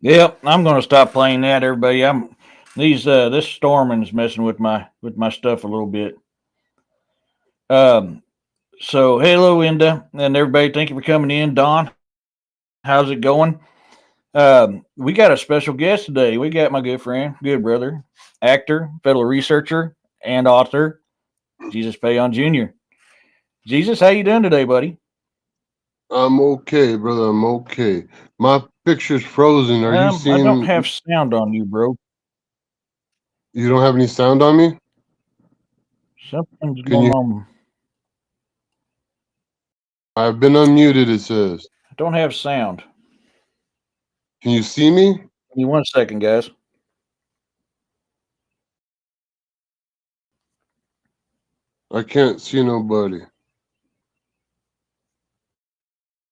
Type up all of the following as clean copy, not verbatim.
Yep, I'm gonna stop playing that, everybody. I'm these this storming is messing with my stuff a little bit. Um, so hello, Inda, and everybody. Thank you for coming in. Don, how's it going? We got a special guest today. We got my good friend, good brother, actor, fellow researcher, and author, Jesus Payan Jr. Jesus, how you doing today, buddy? I'm okay, brother. I'm okay. My picture's frozen. Are you I don't seeing? have sound on you, bro. You don't have any sound on me? Something's Can going you? on. I've been unmuted. It says. I don't have sound. Can you see me? Give me 1 second, guys. I can't see nobody.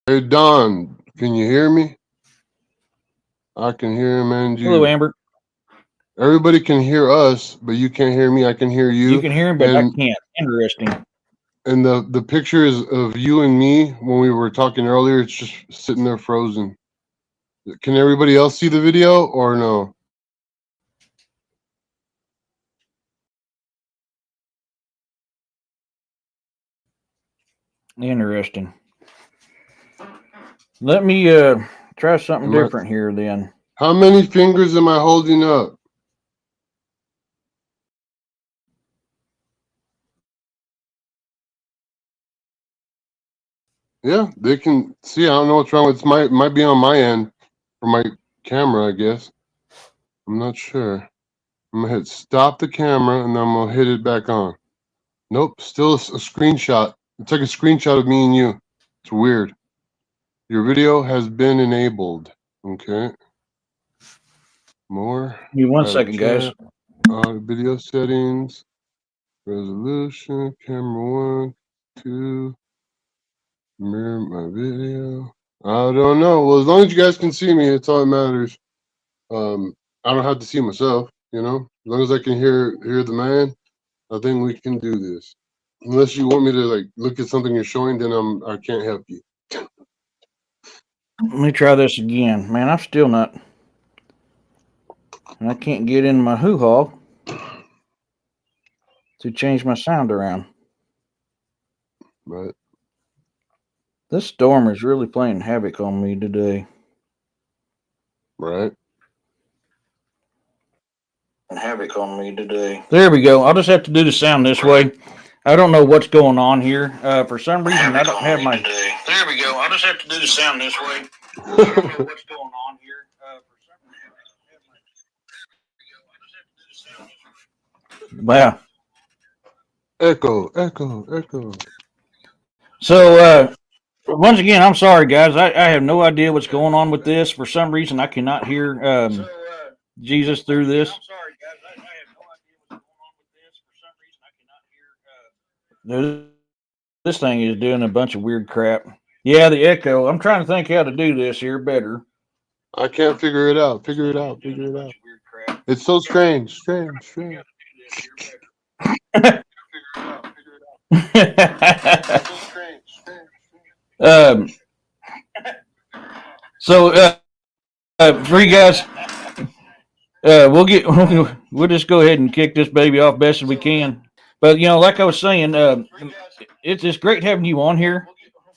Hey Don, can you hear me? I can hear him and Hello, you. Amber. Everybody can hear us, but you can't hear me. I can hear You you. can hear him, but I And can't. Interesting. the picture is of you and me when we were talking earlier. It's just sitting there frozen. Can everybody else see the video or no? Interesting. Let me try something Am I? different here then. How many fingers am I holding up? Yeah, they can see. I don't know what's wrong. It's might be on my end for my camera, I guess. I'm not sure. I'm gonna hit stop the camera and then I'm gonna hit it back on. Nope, still a screenshot. It's like a screenshot of me and you. It's weird. Your video has been enabled. Okay. More. Give me one Private second, guys. chat. Video settings. Resolution. Camera one. Two. Mirror my video. I don't know. Well, as long as you guys can see me, it's all that matters. I don't have to see myself, you know. As long as I can hear the man, I think we can do this. Unless you want me to like look at something you're showing, then I can't help you. Let me try this again. Man, I'm still not. And I can't get in my hoo ha to change my sound around. Right, This storm is really playing havoc on me today. right. Havoc on me today. There we go. I'll just have to do the sound this way. I don't know what's going on here. For some reason, I don't have my. Today. There we go. I'll just have to do the sound this way. I don't know what's going on here. For some reason, I don't have my. Wow. Echo, echo, echo. So, once again, I'm sorry, guys. I have no idea what's going on with this. For some reason, I cannot hear Jesus through this. I'm sorry, guys. I have no idea what's going on with this. For some reason, I cannot hear. This thing is doing a bunch of weird crap. Yeah, the echo. I'm trying to think how to do this here better. I can't figure it out. Figure it out. Figure it out. It's so strange, strange, strange. um, so, for you guys, we'll get we'll just go ahead and kick this baby off best as we can. But like I was saying, it's great having you on here,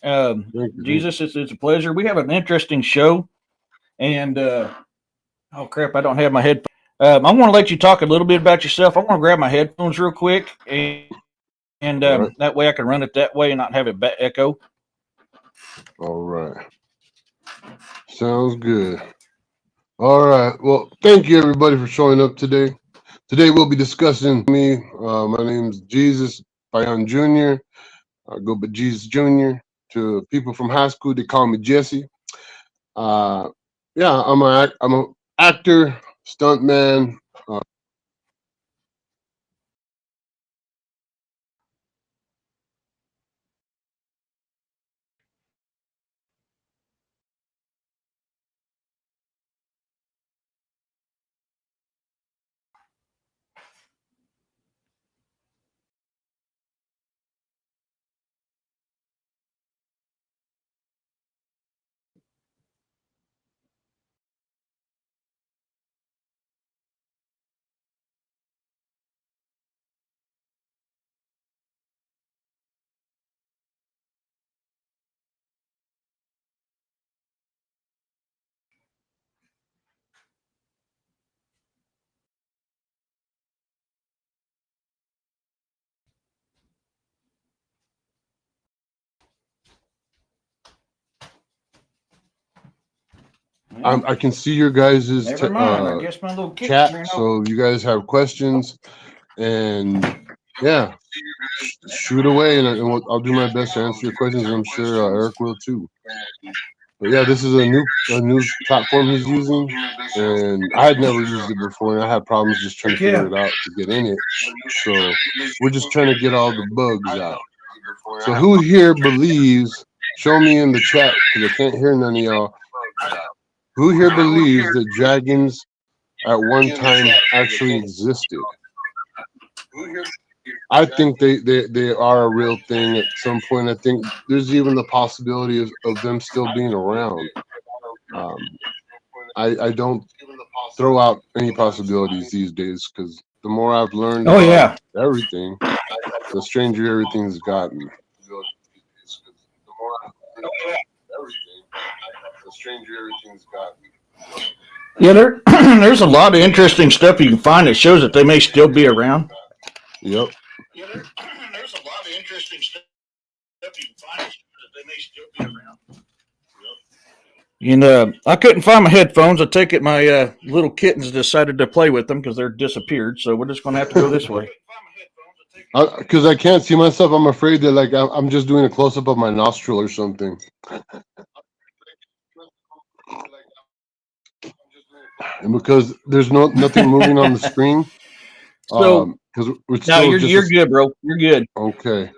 Thank you, thank you. Jesus. It's a pleasure. We have an interesting show, and oh crap, I don't have my headphones. I want to let you talk a little bit about yourself. I want to grab my headphones real quick, and All right, that way I can run it that way and not have it echo. all right. Sounds good. All right. Well, thank you everybody for showing up today. Today we'll be discussing me. My name's Jesus Payan Jr. I go by Jesus Jr. To people from high school, they call me Jesse. Uh, yeah, I'm a actor, stuntman. I can see your guys' Never mind. I guess my little kick chat, ran so you guys have questions, and yeah, shoot away, and I'll do my best to answer your questions. I'm sure Eric will too. But yeah, this is a new platform he's using, and I had never used it before, and I had problems just trying to figure it out to get in it. So we're just trying to get all the bugs out. So who here believes? Show me in the chat because I can't hear none of y'all. Who here believes that dragons at one time actually existed? I think they are a real thing at some point. I think there's even the possibility of them still being around. I don't throw out any possibilities these days because the more I've learned about everything, the stranger everything's gotten. Yeah, there's a lot of interesting stuff you can find that shows that they may still be around. Yep. Yeah, there's a lot of interesting stuff you can find that shows that they may still be around. And I couldn't find my headphones. I take it my little kittens decided to play with them because they're disappeared. So we're just going to have to go this way. Because I can't see myself, I'm afraid that like I'm just doing a close up of my nostril or something. And because there's nothing moving on the screen, so because it's no, still you're good, bro. You're good. Okay.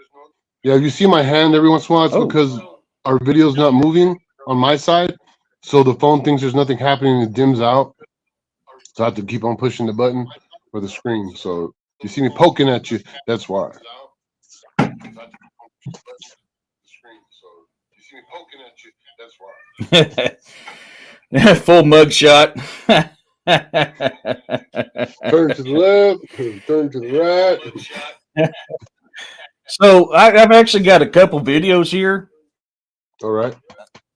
Yeah, if you see my hand every once in a while, it's because our video's not moving on my side, so the phone thinks there's nothing happening. It dims out, so I have to keep on pushing the button for the screen. So you see me poking at you, that's why. Full mug shot. Turn to the left, turn to the right. So I've actually got a couple videos here. All right.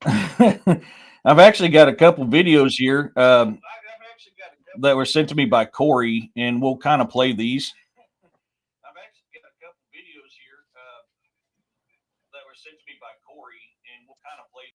I've actually got a couple videos here that were sent to me by Corey, and we'll kind of play these. I've actually got a couple videos here that were sent to me by Corey, and we'll kind of play.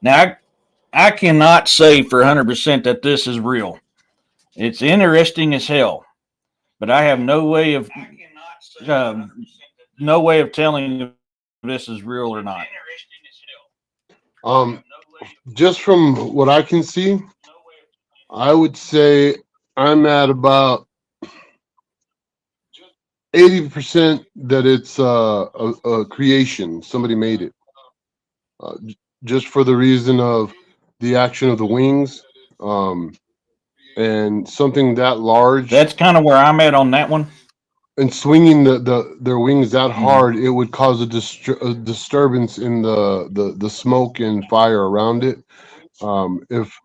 Now, I cannot say for 100% that this is real. It's interesting as hell, but I have no way of telling if this is real or not. Just from what I can see, I would say I'm at about 80% that it's a creation. Somebody made it. Just for the reason of the action of the wings, and something that large. That's kind of where I'm at on that one. And swinging their wings that hard, it would cause a disturbance in the smoke and fire around it. If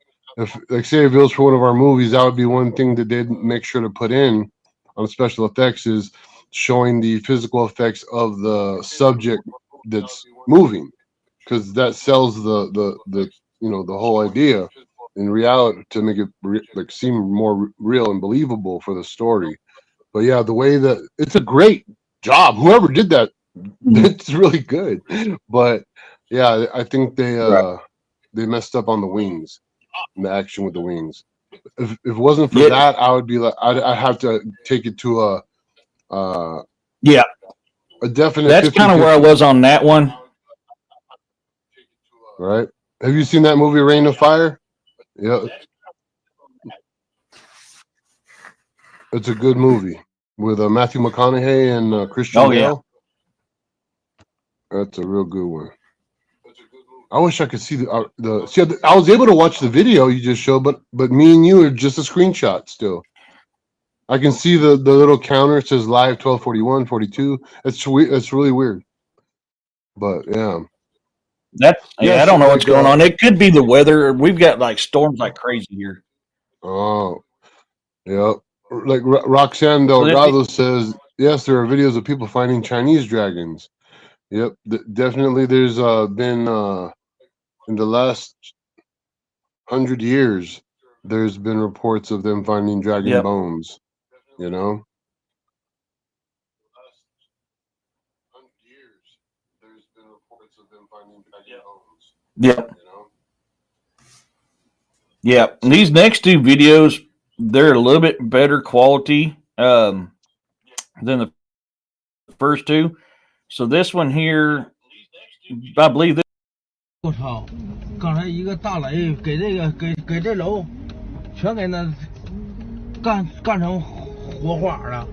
like say if it was for one of our movies, that would be one thing that they'd make sure to put in on special effects is showing the physical effects of the subject that's moving, because that sells the the whole idea in reality to make it like seem more real and believable for the story. But yeah, the way that it's a great job. Whoever did that, it's really good. But yeah, I think they messed up on the wings, and the action with the wings. If it wasn't for that, I would be like, I'd have to take it to a definite. That's kind of where I was on that one. Right? Have you seen that movie, Reign of Fire? Yeah. It's a good movie with Matthew McConaughey and Christian Bale. That's a real good one. I wish I could see the. See, I was able to watch the video you just showed, but me and you are just a screenshot still. I can see the little counter. It says live 12:41, 42. It's really weird. But yeah. I Yes, don't know what's like going on. It could be the weather. We've got like storms like crazy here. oh yeah. Like Roxanne So Delgado says, yes, there are videos of people finding Chinese dragons. Yep, definitely. There's been in the last 100 years, there's been reports of them finding dragon yep, bones. You know. yep, yep. And these next two videos, they're a little bit better quality than the first two. So this one here, I believe this. 我操！刚才一个大雷给这个给这楼全给那干成火花了，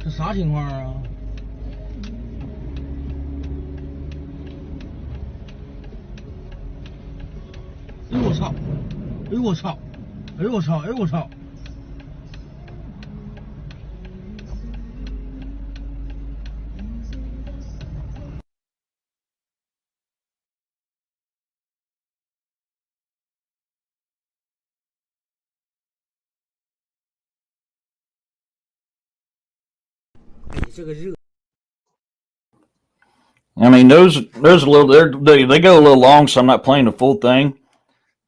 这啥情况啊？哎呦我操！哎呦我操！哎呦我操！哎呦我操！哎，这个热。I mean, those a little they go a little long, so I'm not playing the full thing.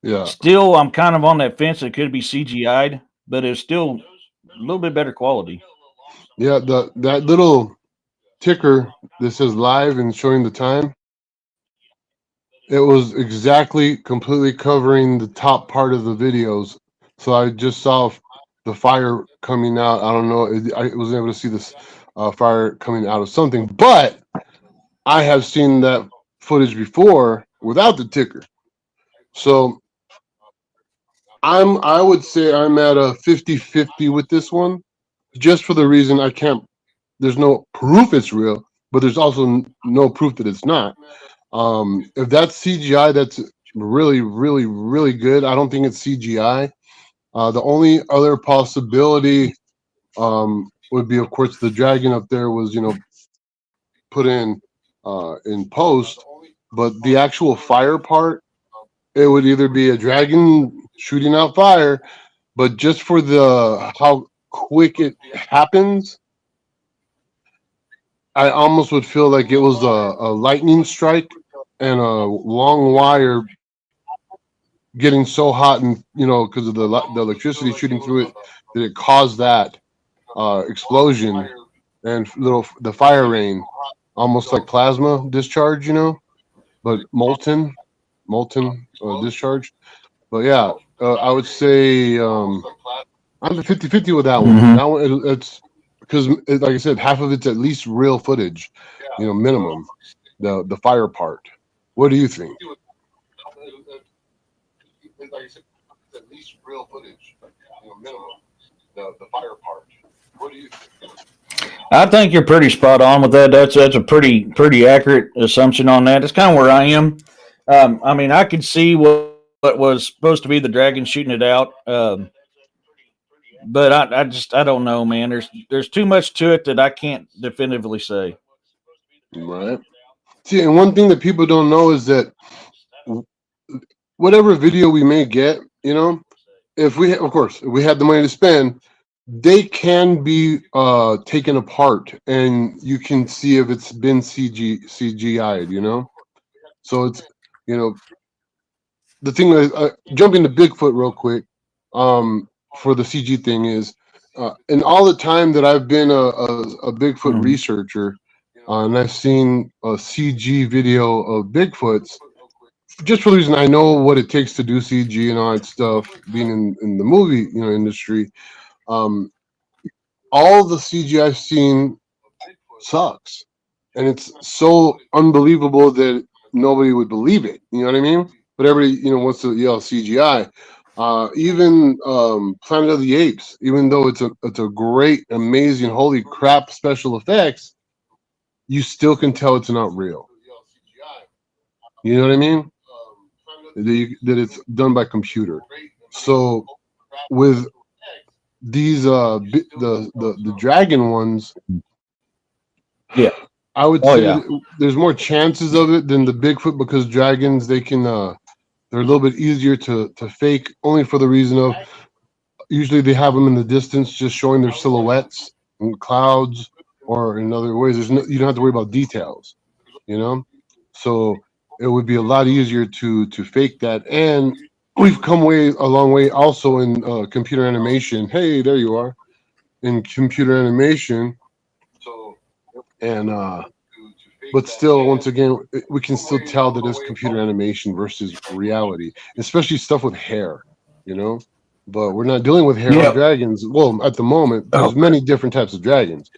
Yeah. Still, I'm kind of on that fence. It could be CGI'd, but it's still a little bit better quality. Yeah. That little ticker that says live and showing the time. It was exactly completely covering the top part of the videos. So I just saw the fire coming out. I don't know. I wasn't able to see this fire coming out of something, but I have seen that footage before without the ticker. So I would say I'm at a 50-50 with this one, just for the reason I can't. There's no proof it's real, but there's also no proof that it's not. If that's CGI, that's really, really, really good. I don't think it's CGI. The only other possibility would be, of course, the dragon up there was, put in post, but the actual fire part, it would either be a dragon shooting out fire, but just for the how quick it happens, I almost would feel like it was a lightning strike and a long wire getting so hot, and because of the electricity shooting through it, that it caused that explosion and the fire rain, almost like plasma discharge, but molten discharge. But yeah, I would say I'm 50-50 with that one. Mm-hmm. That one, it's because, like I said, half of it's at least real footage, minimum. The fire part. What do you think? Like I said, at least real footage, minimum. The fire part. What do you think? I think you're pretty spot on with that. That's a pretty accurate assumption on that. It's kind of where I am. I mean, I could see what was supposed to be the dragon shooting it out, but I don't know, man. There's too much to it that I can't definitively say. Right. See, and one thing that people don't know is that whatever video we may get, if we, of course, if we had the money to spend, they can be taken apart, and you can see if it's been CGI'd. So it's the thing is, jumping to Bigfoot real quick, for the CG thing is, in all the time that I've been a Bigfoot researcher, and I've seen a CG video of Bigfoots, just for the reason I know what it takes to do CG and all that stuff, being in the movie industry, all the CG I've seen sucks, and it's so unbelievable that nobody would believe it. You know what I mean? But everybody wants to yell CGI. Even Planet of the Apes, even though it's a great, amazing, holy crap special effects, you still can tell it's not real. You know what I mean? That it's done by computer. So with these the dragon ones, Yeah. I would Oh, say yeah. that there's more chances of it than the Bigfoot, because dragons, they can they're a little bit easier to fake, only for the reason of usually they have them in the distance just showing their silhouettes in clouds, or in other ways there's no, you don't have to worry about details, you know. So it would be a lot easier to fake that. And we've come a long way also in computer animation. Hey, there you are, in computer animation. And but still, once again, we can still tell that it's computer animation versus reality, especially stuff with hair, you know. But we're not dealing with hair on Yep. dragons. Well, at the moment, Oh, there's many different types of dragons.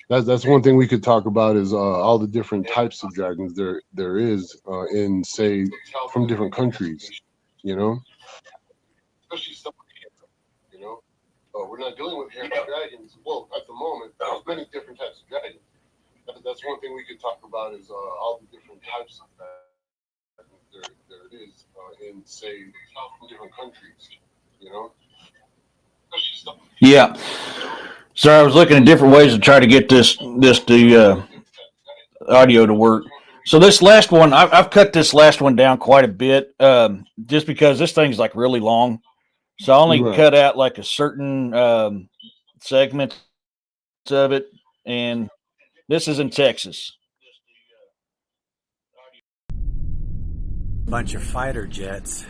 That's one thing we could talk about, is all the different types of dragons there is in, say, from different countries, you know. We're not dealing with hair on dragons. Well, at the moment, there's many different types of dragons. That's one thing we could talk about, is all the different types of dragons there is in, say, from different countries, you know. yeah. So I was looking at different ways to try to get the audio to work. So this last one, I've cut this last one down quite a bit, just because this thing's like really long. So I only Right. cut out like a certain segment of it, and this is in Texas. Bunch of fighter jets.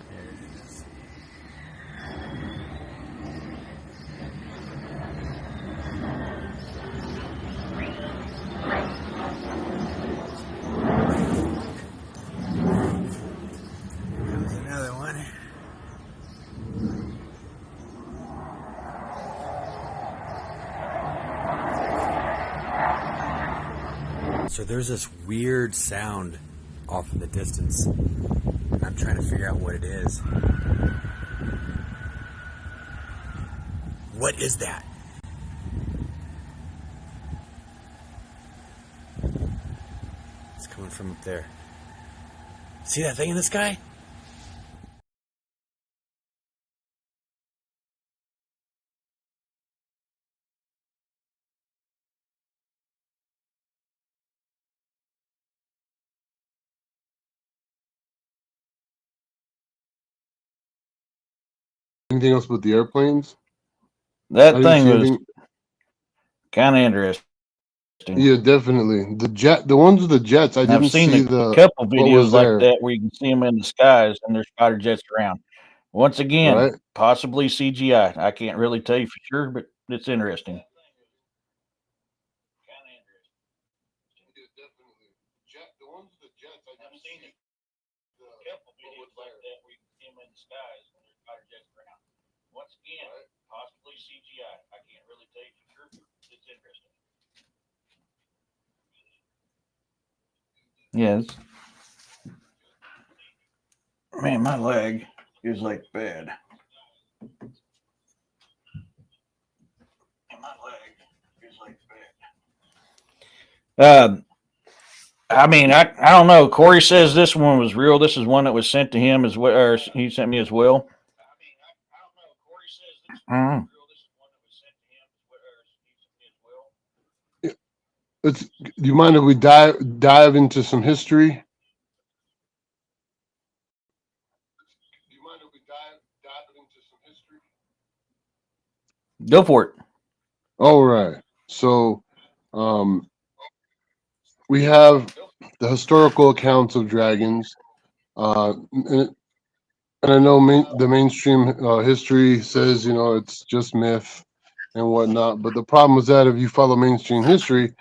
There it is. There's another one. So there's this weird sound off in the distance. I'm trying to figure out what it is. What is that? It's coming from up there. See that thing in the sky? Anything else with the airplanes? I That didn't thing see was anything. kind of interesting. Yeah, definitely. The ones with the jets, I And I've didn't seen see a the couple what was videos like there, that where you can see them in the skies and there's fighter jets around. Once again, right? possibly CGI. I can't really tell you for sure, but it's interesting. The ones with the jets, I didn't see the couple videos like that where you can see them in the skies and there's fighter jets around. Once again, Right. possibly CGI. I can't really tell you for sure, but it's interesting. Yes. Man, my leg is like bad. My leg is like bad. I mean, I don't know. Corey says this one was real. This is one that was sent to him as well, or he sent me as well. Mhm. Let's. Do you mind if we dive into some history? Do you mind if we dive into some history? Go for it. All right. So, um, we have the historical accounts of dragons, and I know the mainstream history says, it's just myth and whatnot. But the problem is that if you follow mainstream history,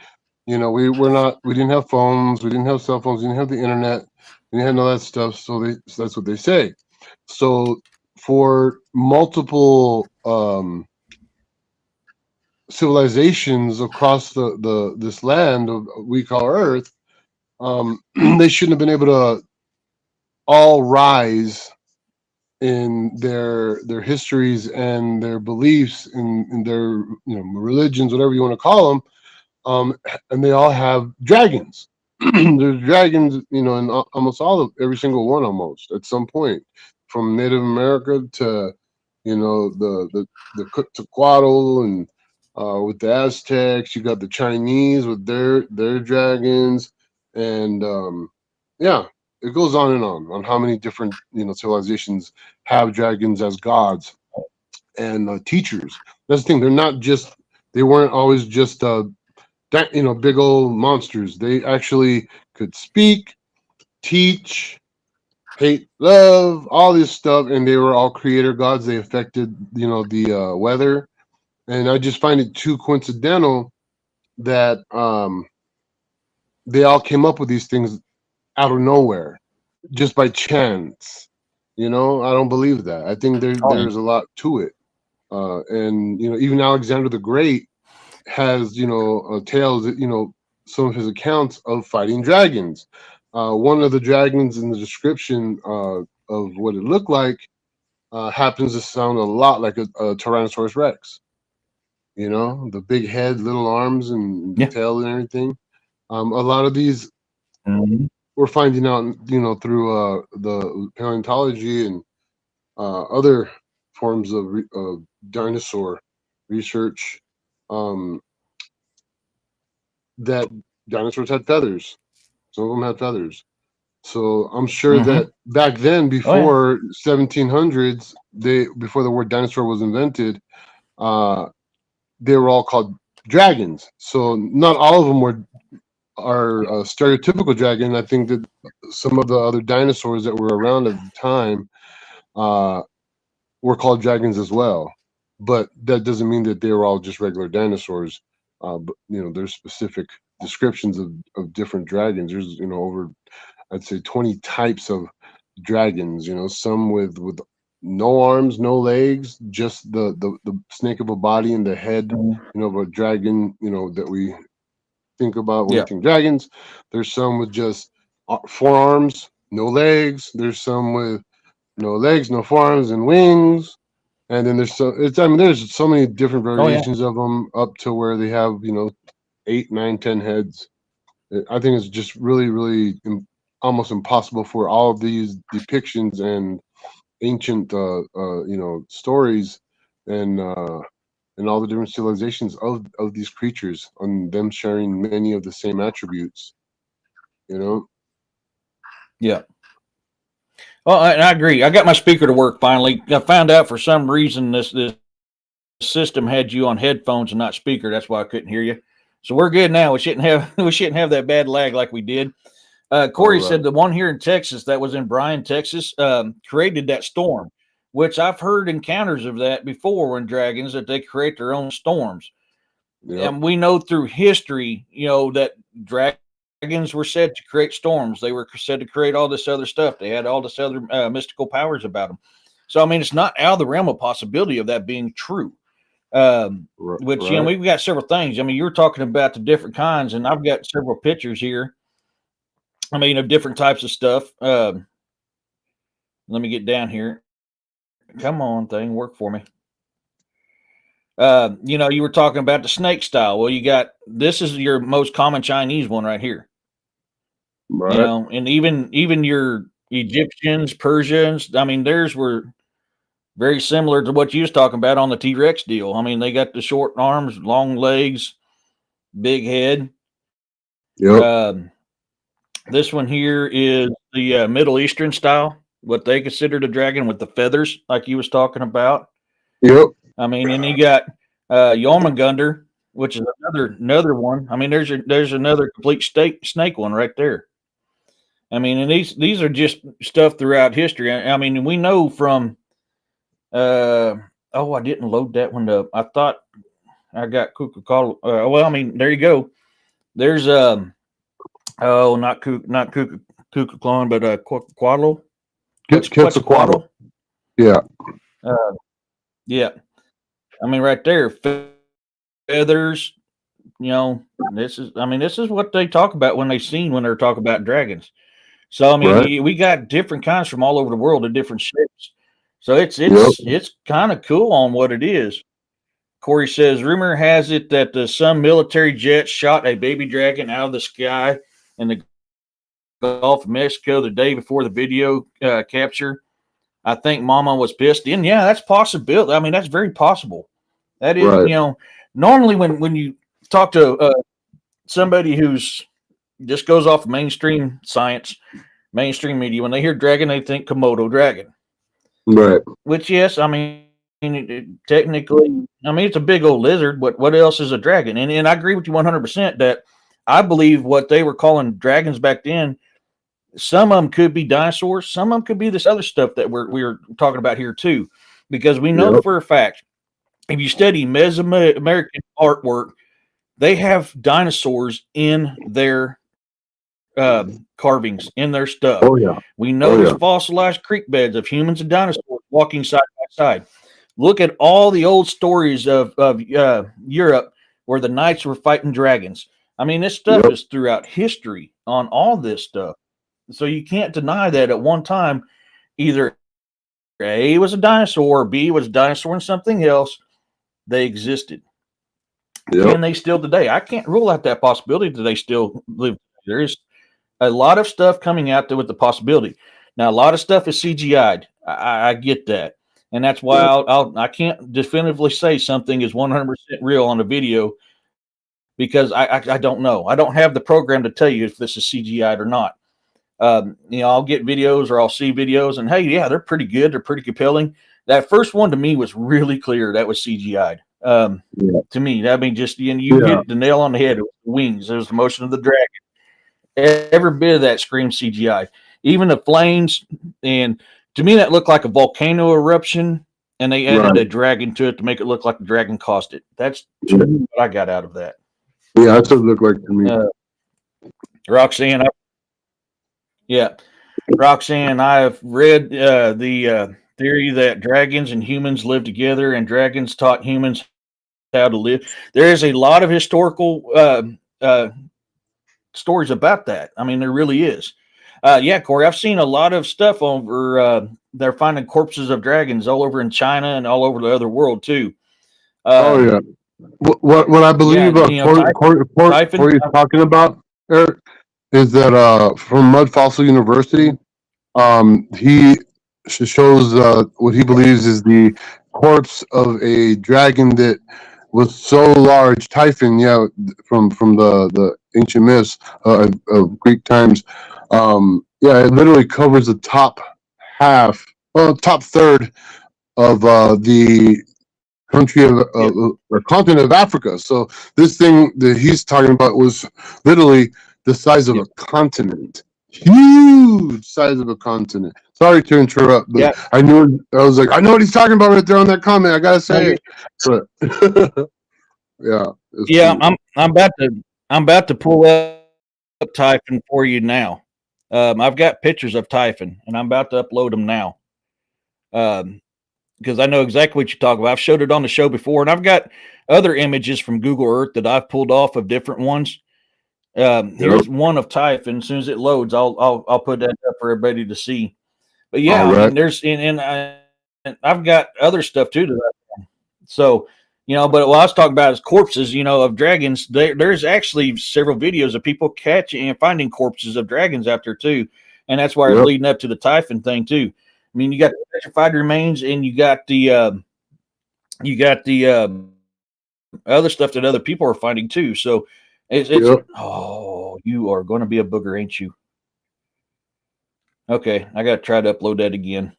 we didn't have phones, we didn't have cell phones, we didn't have the internet, we didn't have all that stuff. So that's what they say. So for multiple civilizations across the this land we call Earth, they shouldn't have been able to all rise in their histories and their beliefs in their religions, whatever you want to call them, and they all have dragons. there's dragons, in almost every single one, almost at some point, from Native America to, the Quetzalcoatl, and with the Aztecs, you got the Chinese with their dragons, and yeah, it goes on how many different civilizations have dragons as gods and teachers. That's the thing; they weren't always just big old monsters. They actually could speak, teach, hate, love, all this stuff, and they were all creator gods. They affected, the weather, and I just find it too coincidental that they all came up with these things out of nowhere, just by chance. I don't believe that. I think Oh, there's a lot to it, and even Alexander the Great has tales that some of his accounts of fighting dragons. One of the dragons in the description of what it looked like happens to sound a lot like a Tyrannosaurus Rex. The big head, little arms, and the yeah. tail and everything. A lot of these Mhm. we're finding out, through the paleontology and other forms of dinosaur research. Um, that dinosaurs had feathers. Some of them had feathers. So I'm sure Mhm. that back then, Oh yeah. before 1700s, before the word dinosaur was invented, uh, they were all called dragons. So not all of them are a stereotypical dragon. I think that some of the other dinosaurs that were around at the time uh, were called dragons as well. But that doesn't mean that they were all just regular dinosaurs. But there's specific descriptions of different dragons. There's over, I'd say, 20 types of dragons. Some with no arms, no legs, just the snake of a body and the head. Mhm. Of a dragon. That we think about when we Yeah. think dragons. There's some with just forearms, no legs. There's some with no legs, no forearms, and wings. And then there's so many different Oh yeah. variations of them, up to where they have 8, 9, 10 heads. I think it's just really, really almost impossible for all of these depictions and ancient, stories, and all the different civilizations of these creatures, on them sharing many of the same attributes. You know, Yeah. Well, I agree. I got my speaker to work finally. I found out for some reason this system had you on headphones and not speaker. That's why I couldn't hear you. So we're good now. We shouldn't have we shouldn't have that bad lag like we did. all Corey said right. the one here in Texas that was in Bryan, Texas, created that storm, which I've heard encounters of that before when dragons that they create their own storms. Yep. And we know through history, that dragons were said to create storms. They were said to create all this other stuff. They had all this other mystical powers about them. So I mean, it's not out of the realm of possibility of that being true. Which Right. we've got several things. I mean, you were talking about the different kinds, and I've got several pictures here. I mean, of different types of stuff. Let me get down here. Come on, thing, work for me. You were talking about the snake style. Well, you got this is your most common Chinese one right here. Right. And even your Egyptians, Persians. I mean, theirs were very similar to what you was talking about on the T Rex deal. I mean, they got the short arms, long legs, big head. Yep. Um, this one here is the Middle Eastern style, what they considered a dragon with the feathers, like you was talking about. Yep. I mean, and you got Jormungandr, which is another one. I mean, there's another complete snake one right there. I mean, and these are just stuff throughout history. I mean, we know from. Oh, I didn't load that one up. I thought I got Coca-Cola. Well, I mean, there you go. There's oh, not Cucaclon, but Quetzalcoatl. Quetzalcoatl. Quetzalcoatl. Yeah. Uh, yeah. I mean, right there, feathers. This is what they talk about when they're talking about dragons. So I Right. mean, we got different kinds from all over the world in different shapes. So it's Yep. it's it's kind of cool on what it is. Corey says, rumor has it that some military jet shot a baby dragon out of the sky in the Gulf of Mexico the day before the video capture. I think Mama was pissed. And yeah, that's possible. I mean, that's very possible. That is, Right. normally when you talk to somebody who's just goes off mainstream science, mainstream media, when they hear dragon, they think Komodo dragon. Right. Which, yes, I mean, technically, I mean, it's a big old lizard. What else is a dragon? And I agree with you 100% that I believe what they were calling dragons back then, some of them could be dinosaurs, some of them could be this other stuff that we're talking about here too, because we know Yep. for a fact, if you study Mesoamerican artwork, they have dinosaurs in their carvings, in their stuff. Oh yeah. We know Oh there's yeah. fossilized creek beds of humans and dinosaurs walking side by side. Look at all the old stories of Europe where the knights were fighting dragons. I mean, this stuff Yep. is throughout history on all this stuff. So you can't deny that at one time, either A was a dinosaur or B was a dinosaur and something else. They existed. Yep. Can they still today? I can't rule out that possibility that they still live. There is a lot of stuff coming out there with the possibility. Now, a lot of stuff is CGI'd. I get that, and that's why Yep. I can't definitively say something is 100% real on a video because I don't know. I don't have the program to tell you if this is CGI'd or not. I'll get videos or I'll see videos, and hey, yeah, they're pretty good. They're pretty compelling. That first one to me was really clear. That was CGI'd. Yeah. To me, I mean, just you Yeah. hit the nail on the head. It was the wings. It was the motion of the dragon. Every bit of that screams CGI. Even the flames, and to me, that looked like a volcano eruption, and they added Right. a dragon to it to make it look like the dragon caused it. That's Yeah. what I got out of that. Yeah, that's what it looked like to me. Roxanne, yeah, Roxanne, I have read the theory that dragons and humans live together, and dragons taught humans how to live. There is a lot of historical stories about that. I mean, there really is. Yeah, Corey, I've seen a lot of stuff over. They're finding corpses of dragons all over in China and all over the other world too. Oh yeah. What I Yeah, believe Typhon. Corey's talking about, Eric, is that from Mud Fossil University, he shows what he believes is the corpse of a dragon that was so large, Typhon, yeah, from the ancient myths of Greek times. Yeah, it literally covers the top half, well, top third of the country of Yeah, or continent of Africa. So this thing that he's talking about was literally the size of yeah, a continent, huge size of a continent. Sorry to interrupt, but yeah. I was like, I know what he's talking about right there on that comment. I gotta No, say it, but yeah, it's yeah, cool. I'm about to pull up Typhon for you now. I've got pictures of Typhon, and I'm about to upload them now. Because I know exactly what you're talking about. I've showed it on the show before, and I've got other images from Google Earth that I've pulled off of different ones. Yep. Here's one of Typhon. As soon as it loads, I'll put that up for everybody to see. But yeah, All I right. mean, and I've got other stuff too. So, but what I was talking about is corpses, of dragons. There's actually several videos of people catching and finding corpses of dragons out there too. And that's why I was Yep. leading up to the Typhon thing too. I mean, you got the petrified remains and you got the other stuff that other people are finding too. So it's Yep. oh, you are going to be a booger, ain't you? Okay, I got to try to upload that again.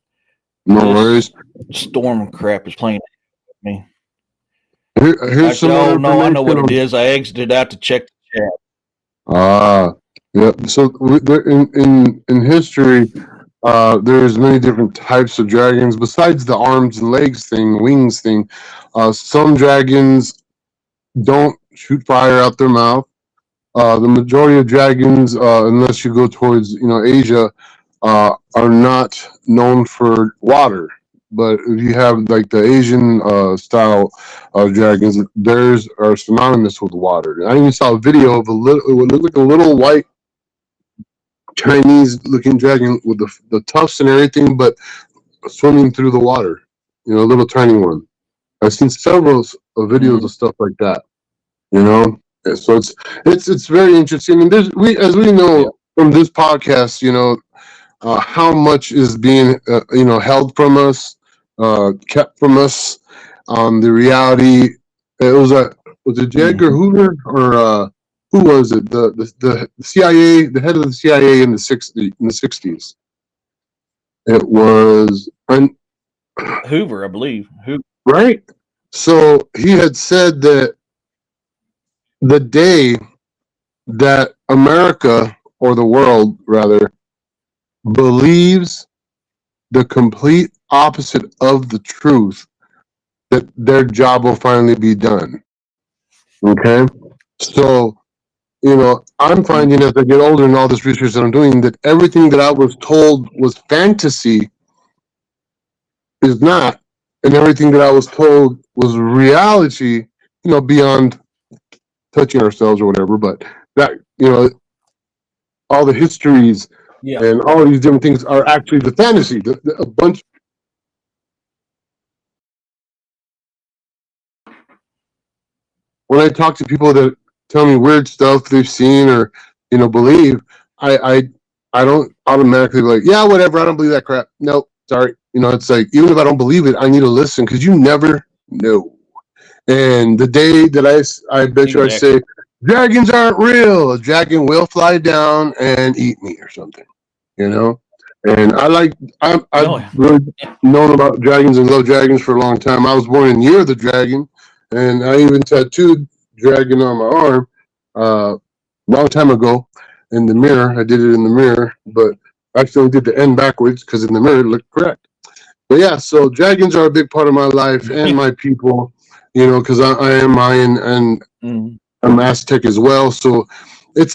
No This worries. storm crap is playing with me. Here's some Actually, other oh no, I know what information it on. is. I exited out to check the chat. Yep. So in history, there's many different types of dragons. Besides the arms and legs thing, wings thing, some dragons don't shoot fire out their mouth. The majority of dragons, unless you go towards Asia, are not known for water. But if you have like the Asian style of dragons, theirs are synonymous with water. I even saw a video of it would look like a little white Chinese looking dragon with the tufts and everything, but swimming through the water. A little tiny one. I've seen several videos Mm, of stuff like that. You know, So it's very interesting, and as we know from this podcast, how much is being held from us, kept from us. The reality, it was it J. Edgar Hoover or who was it? The CIA, the head of the CIA in the '60s. It was Hoover, I believe. right. So he had said that the day that America, or the world rather, believes the complete opposite of the truth, that their job will finally be done. Okay? So, I'm finding as I get older and all this research that I'm doing, that everything that I was told was fantasy is not, and everything that I was told was reality, beyond touching ourselves or whatever, but that, all the histories and all of these different things are actually the fantasy. A bunch. When I talk to people that tell me weird stuff they've seen or believe, I don't automatically be like, yeah, whatever, I don't believe that crap. Nope, sorry. It's like, even if I don't believe it, I need to listen, because you never know. And the day that I bet you I say dragons aren't real, a dragon will fly down and eat me or something. And I've really known about dragons and love dragons for a long time. I was born in the year of the dragon, and I even tattooed dragon on my arm long time ago in the mirror. I did it in the mirror, but I actually did the N backwards because in the mirror it looked correct. But yeah, so dragons are a big part of my life and my people, because I am Mayan and I'm Aztec as well. So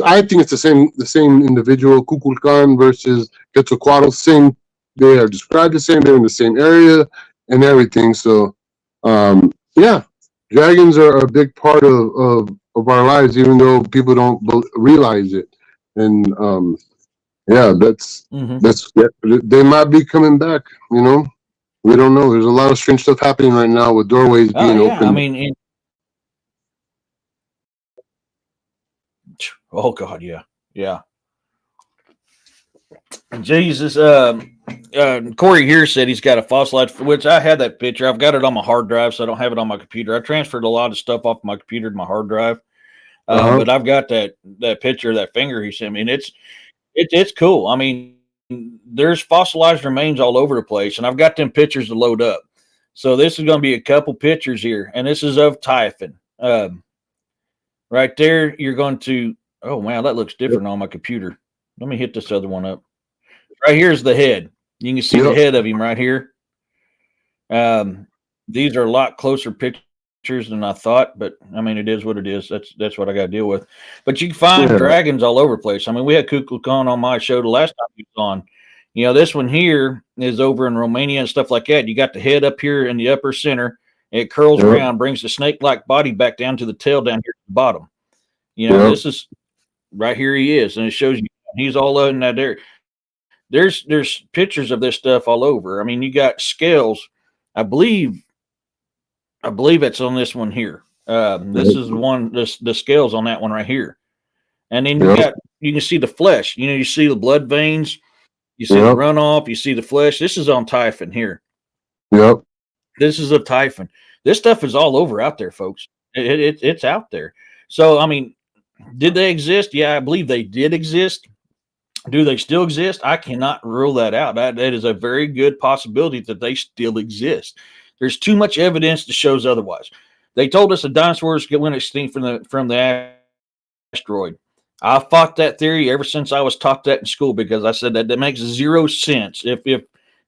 I think it's the same individual, Kukulkan versus Quetzalcoatl. They are described the same. They're in the same area and everything. So, yeah, dragons are a big part of our lives, even though people don't realize it. And yeah, that's they might be coming back. We don't know. There's a lot of strange stuff happening right now with doorways being open. I mean, oh God, yeah. Jesus, Corey here said he's got a fossilized, which I had that picture. I've got it on my hard drive, so I don't have it on my computer. I transferred a lot of stuff off my computer to my hard drive, but I've got that picture of that finger he sent me, and it's cool. I mean, there's fossilized remains all over the place, and I've got them pictures to load up. So this is going to be a couple pictures here, and this is of Typhon. Right there, you're going to. Oh wow, that looks different on my computer. Let me hit this other one up. Right here's the head. You can see the head of him right here. These are a lot closer pictures than I thought, but I mean, it is what it is. That's what I got to deal with. But you can find dragons all over the place. I mean, we had Kukulkan on my show the last time he was on. This one here is over in Romania and stuff like that. You got the head up here in the upper center. It curls around, brings the snake-like body back down to the tail down here at the bottom. This is right here. He is, and it shows you he's all in that area. There's pictures of this stuff all over. I mean, you got scales. I believe it's on this one here. This is one. The scales on that one right here, and then you can see the flesh. You see the blood veins. You see the runoff. You see the flesh. This is on Typhon here. Yep. This is of Typhon. This stuff is all over out there, folks. It's out there. So, I mean, did they exist? Yeah, I believe they did exist. Do they still exist? I cannot rule that out. That is a very good possibility that they still exist. There's too much evidence that shows otherwise. They told us the dinosaurs went extinct from the asteroid. I fought that theory ever since I was taught that in school, because I said that makes zero sense.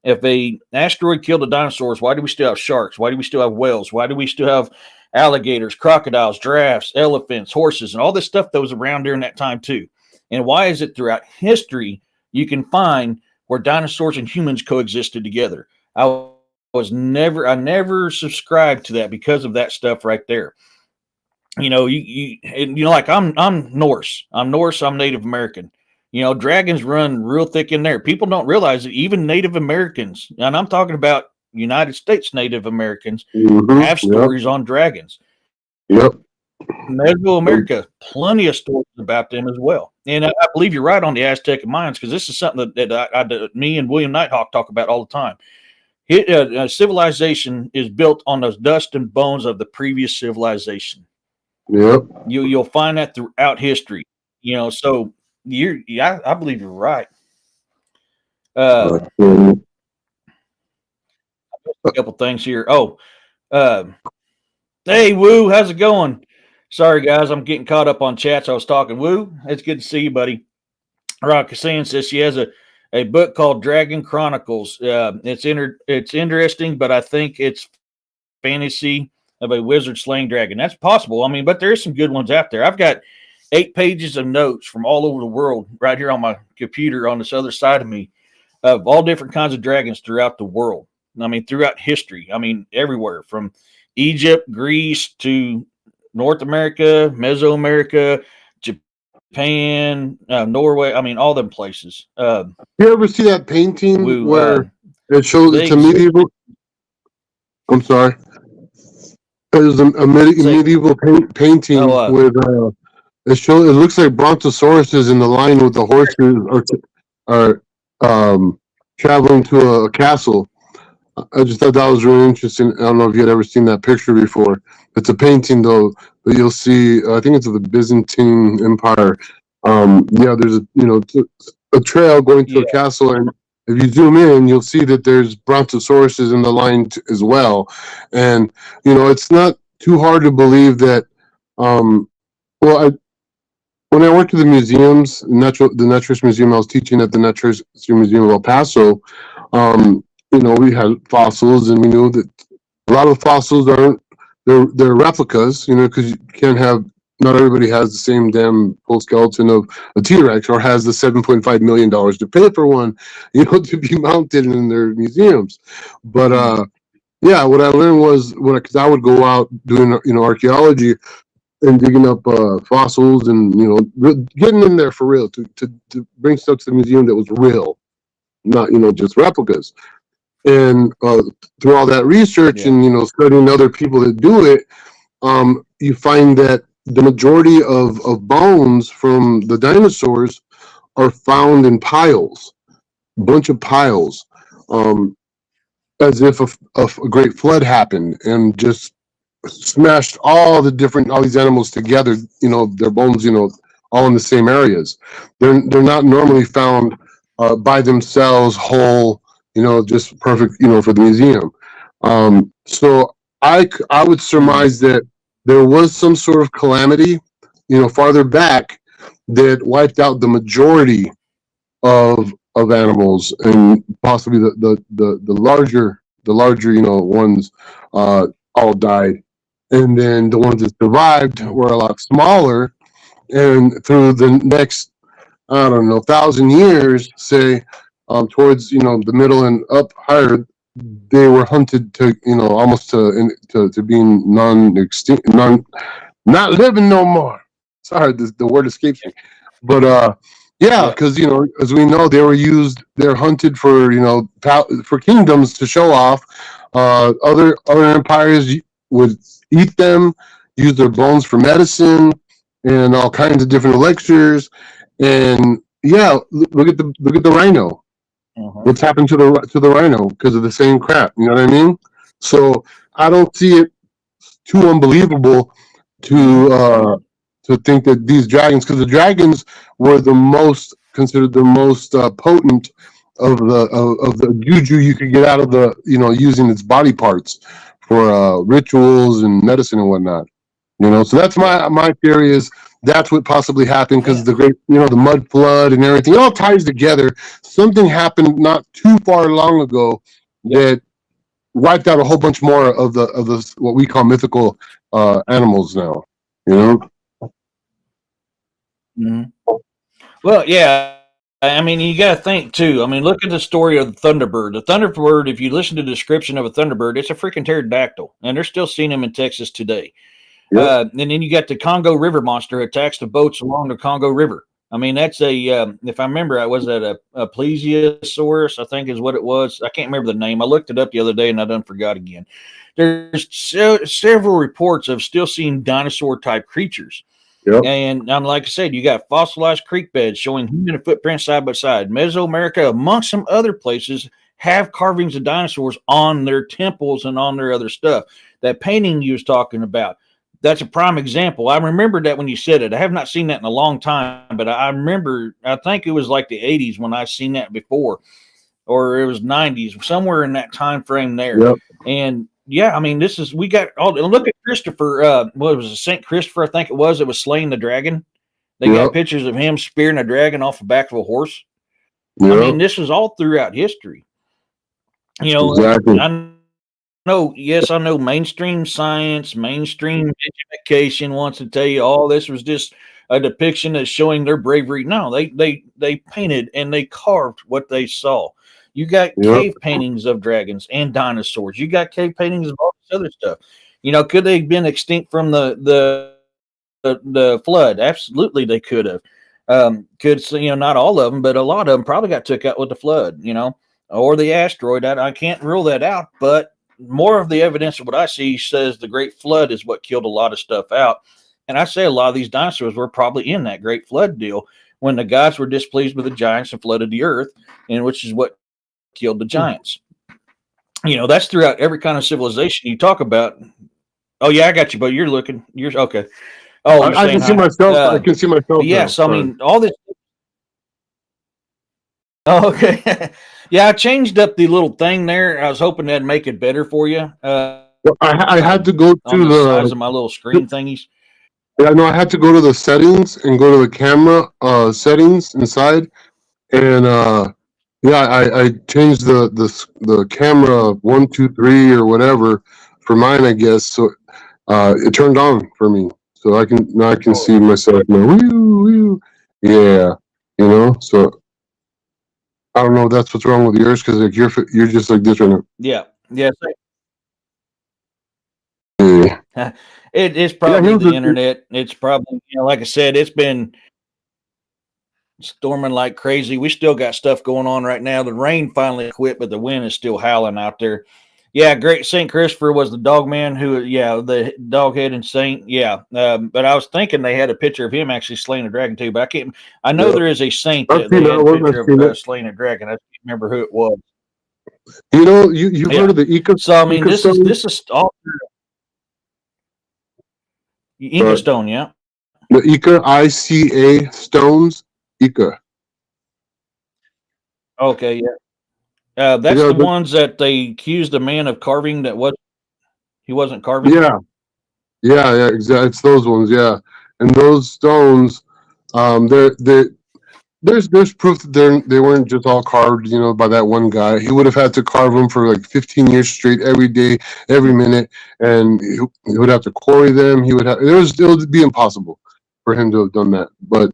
If a asteroid killed the dinosaurs, why do we still have sharks? Why do we still have whales? Why do we still have alligators, crocodiles, giraffes, elephants, horses, and all this stuff that was around during that time too? And why is it throughout history you can find where dinosaurs and humans coexisted together? I never subscribed to that because of that stuff right there. Like I'm Norse. I'm Norse. I'm Native American. Dragons run real thick in there. People don't realize that even Native Americans, and I'm talking about United States Native Americans, have stories on dragons. Yep. Mesoamerica, plenty of stories about them as well. And I believe you're right on the Aztec Mayans, because this is something that me and William Nighthawk talk about all the time. Civilization is built on the dust and bones of the previous civilization. Yep. You'll find that throughout history. So I believe you're right. A couple things here. Oh, hey Woo, how's it going? Sorry guys, I'm getting caught up on chats. I was talking. Woo, it's good to see you, buddy. Rock Cassan says she has a book called Dragon Chronicles. It's interesting, but I think it's fantasy of a wizard slaying dragon. That's possible. I mean, but there's some good ones out there. I've got 8 pages of notes from all over the world right here on my computer on this other side of me of all different kinds of dragons throughout the world. I mean, throughout history. I mean, everywhere from Egypt, Greece to North America, Mesoamerica, Japan, Norway. I mean, all them places. You ever see that painting where it shows it's a exist. medieval? I'm sorry. It was a medieval painting with it looks like brontosauruses in the line with the horses are traveling to a castle. I just thought that was really interesting. I don't know if you had ever seen that picture before. It's a painting though that you'll see. I think it's of the Byzantine Empire. There's a trail going to a castle, and if you zoom in, you'll see that there's brontosauruses in the line as well. And it's not too hard to believe that. When I went to the museums, the Naturalist Museum, I was teaching at the Naturalist Museum of El Paso. We had fossils, and we knew that a lot of fossils they're replicas, because you can't have, not everybody has the same damn full skeleton of a T-Rex or has the $7.5 million to pay for one, to be mounted in their museums. But what I learned was because I would go out doing archaeology and digging up fossils and getting in there for real to bring stuff to the museum that was real, not just replicas. And through all that research and studying other people that do it, you find that the majority of bones from the dinosaurs are found in piles, a bunch of piles, as if a great flood happened and just smashed all these animals together, their bones, all in the same areas. They're not normally found by themselves whole, just perfect, for the museum. So I would surmise that there was some sort of calamity, farther back that wiped out the majority of animals, and possibly the larger ones all died. And then the ones that survived were a lot smaller. And through the next, 1,000 years, say, towards the middle and up higher, they were hunted to almost to being non-extinct, not living no more. Sorry, the word escapes me. But because as we know, they're hunted for for kingdoms to show off. Other empires would eat them, use their bones for medicine, and all kinds of different elixirs. And look at the rhino. What's happened to the rhino because of the same crap? You know what I mean? So I don't see it too unbelievable to think that these dragons, because the dragons were considered the most potent of the juju you could get out of the using its body parts for rituals and medicine and whatnot. So that's my theory is that's what possibly happened because the great the mud flood and everything, it all ties together. Something happened not too far long ago that wiped out a whole bunch more of the what we call mythical animals now. Well, yeah. I mean, you got to think too. I mean, look at the story of the Thunderbird. The Thunderbird, if you listen to the description of a Thunderbird, it's a freaking pterodactyl, and they're still seeing them in Texas today. And then you got the Congo River monster attacks the boats along the Congo River. I mean, that's if I remember, I was that a plesiosaurus, I think is what it was. I can't remember the name. I looked it up the other day and I done forgot again. There's several reports of still seeing dinosaur type creatures. Yep. And like I said, you got fossilized creek beds showing human footprints side by side. Mesoamerica, amongst some other places, have carvings of dinosaurs on their temples and on their other stuff. That painting you was talking about, that's a prime example. I remember that when you said it. I have not seen that in a long time, but I remember, I think it was like the 80s when I seen that before, or it was 90s, somewhere in that time frame there. Yep. And yeah, I mean, we got all, look at Christopher, what was it, St. Christopher, I think it was slaying the dragon. They Yep. got pictures of him spearing a dragon off the back of a horse. Yep. I mean, this is all throughout history. You know, exactly. I know mainstream science, mainstream education wants to tell you all this was just a depiction that's showing their bravery. No, they painted and they carved what they saw. You got Yep. cave paintings of dragons and dinosaurs. You got cave paintings of all this other stuff. You know, could they have been extinct from the flood? Absolutely, they could have. Not all of them, but a lot of them probably got took out with the flood. You know, or the asteroid. I can't rule that out, but more of the evidence of what I see says the Great Flood is what killed a lot of stuff out. And I say a lot of these dinosaurs were probably in that Great Flood deal when the gods were displeased with the giants and flooded the earth, and which is what killed the giants. You know, that's throughout every kind of civilization you talk about. Oh yeah, I got you, but you're looking. You're okay. Oh, I can see myself. I can see myself. Yeah, so I mean, all this. Oh, okay. Yeah, I changed up the little thing there. I was hoping that'd make it better for you. I had to go on to the size of my little screen thingies. Yeah, no, I had to go to the settings and go to the camera settings inside, and yeah, I changed the camera 1, 2, 3 or whatever for mine, I guess. So it turned on for me, so I can see myself now. Woo, woo. Yeah, you know. So I don't know if that's what's wrong with yours because like you're just like this right now. Yeah, yeah. Yeah. It's probably the internet. It's probably, like I said, it's been storming like crazy. We still got stuff going on right now. The rain finally quit, but the wind is still howling out there. Yeah, great. St. Christopher was the dog man the dog headed saint. Yeah. But I was thinking they had a picture of him actually slaying a dragon too, but I know there is a saint that they had a picture of slaying a dragon. I can't remember who it was. You know, you've heard of the Ica. So I mean, this is all Inca stone, yeah. The Ica, ICA stones, Ica. Okay, yeah. That's the ones that they accused a man of carving he wasn't carving. Yeah, exactly. It's those ones, yeah. And those stones, there's proof that they weren't just all carved, by that one guy. He would have had to carve them for like 15 years straight, every day, every minute, and he would have to quarry them. It would be impossible for him to have done that. But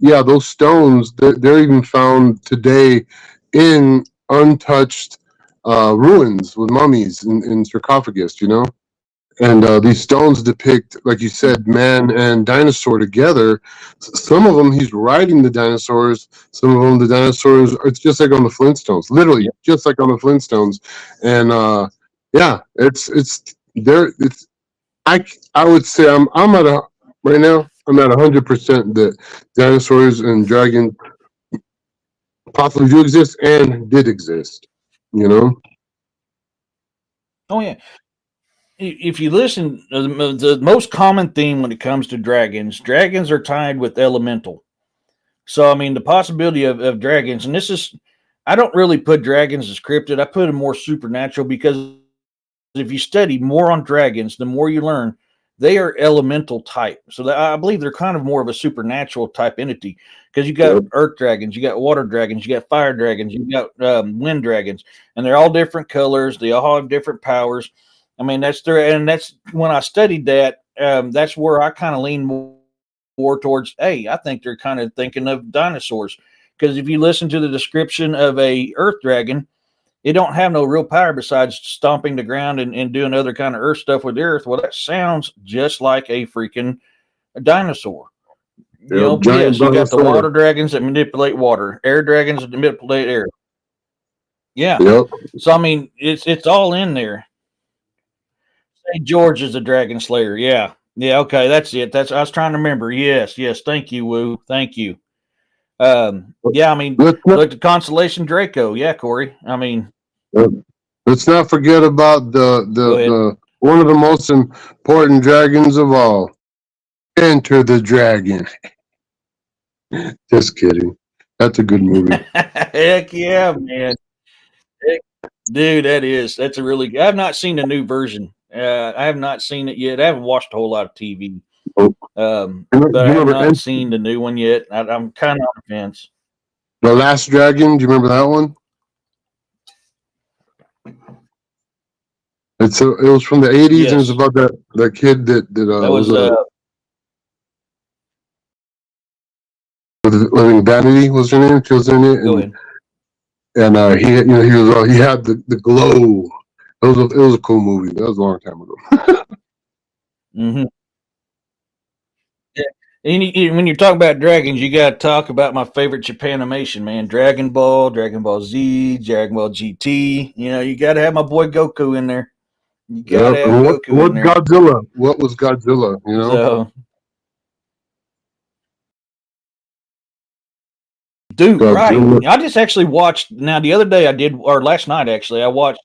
yeah, those stones, they're even found today in untouched ruins with mummies in sarcophagus, And these stones depict, like you said, man and dinosaur together. Some of them, he's riding the dinosaurs. Some of them, the dinosaurs, it's just like on the Flintstones, literally, just like on the Flintstones. And yeah, it's there. I would say I'm right now. I'm at 100% that dinosaurs and dragons possibly do exist and did exist. Oh yeah. If you listen, the most common theme when it comes to dragons are tied with elemental. So, I mean, the possibility of dragons, and I don't really put dragons as cryptid. I put them more supernatural because if you study more on dragons, the more you learn, they are elemental type. So I believe they're kind of more of a supernatural type entity because you got earth dragons, you got water dragons, you got fire dragons, you got wind dragons, and they're all different colors. They all have different powers. I mean, that's when I studied that. That's where I kind of lean more towards. Hey, I think they're kind of thinking of dinosaurs because if you listen to the description of a earth dragon, it don't have no real power besides stomping the ground and doing other kind of earth stuff with the earth. Well, that sounds just like a freaking dinosaur. Yep, But giant yes, you got the dinosaur. water dragons that manipulate water, air dragons that manipulate air. Yeah. Yep. So I mean, it's all in there. St. George is a dragon slayer. Yeah. Yeah. Okay. That's it. I was trying to remember. Yes. Yes. Thank you, Woo. Thank you. Yeah. I mean, Let's not, look at Constellation Draco. Yeah, Corey. I mean, uh, let's not forget about go ahead. the one of the most important dragons of all. Enter the Dragon. Just kidding. That's a good movie. Heck yeah, man. Heck, dude, that's a really good. I've not seen the new version. I have not seen it yet. I haven't watched a whole lot of TV. Oh, do But I you have remember not seen the new one yet. I'm kind of on the fence. The Last Dragon? Do you remember that one? It was from the 80s and it's Yes, about that kid that that was was. living Vanity was her name. She was in it, Go ahead. and he had the glow. It was a cool movie. That was a long time ago. Hmm. Yeah. When you're talking about dragons, you got to talk about my favorite Japanimation, man. Dragon Ball, Dragon Ball Z, Dragon Ball GT. You got to have my boy Goku in there. You got to Yep. have And Goku in what's there. Godzilla? What was Godzilla? You know? So, dude, right. Godzilla. I just actually watched. Now, the other day I did, or last night actually, I watched.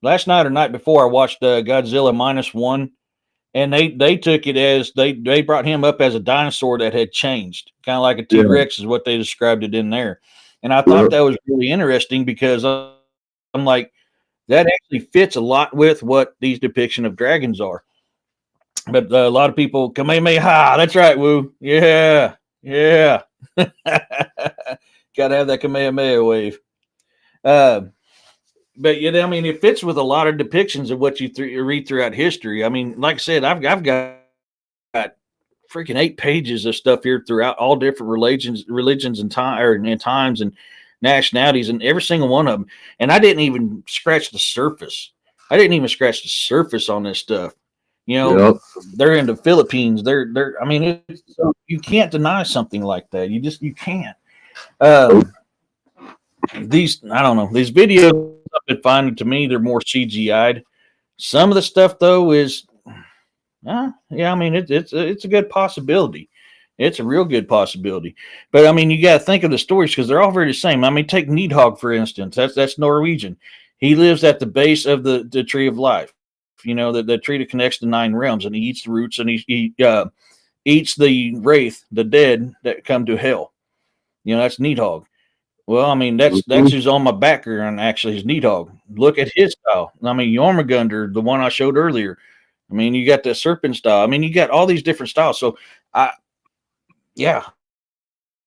Last night or night before, I watched Godzilla -1, and they took it as they brought him up as a dinosaur that had changed, kind of like a Yeah. T-Rex is what they described it in there. And I thought Yep. that was really interesting because I'm like, that actually fits a lot with what these depiction of dragons are. But a lot of people, Kamehameha, that's right, Woo. Yeah, yeah. Got to have that Kamehameha wave. Uh, but I mean, it fits with a lot of depictions of what you read throughout history. I mean, like I said, I've got freaking 8 pages of stuff here throughout all different religions and times and nationalities, and every single one of them. And I didn't even scratch the surface. I didn't even scratch the surface on this stuff. Yep. They're in the Philippines. They're. I mean, you can't deny something like that. You can't. These I don't know. These videos I've been finding, to me, they're more CGI'd. Some of the stuff though is yeah, I mean it's a good possibility. It's a real good possibility. But I mean, you got to think of the stories because they're all very the same. I mean, take Needhog for instance. That's Norwegian. He lives at the base of the tree of life. The tree that connects the 9 realms, and he eats the roots, and he eats the wraith, the dead that come to hell. That's Needhog. Well, I mean, that's Mhm. who's on my background. Actually, is Needhog. Look at his style. I mean, Jormungandr, the one I showed earlier. I mean, you got the serpent style. I mean, you got all these different styles. So, I yeah,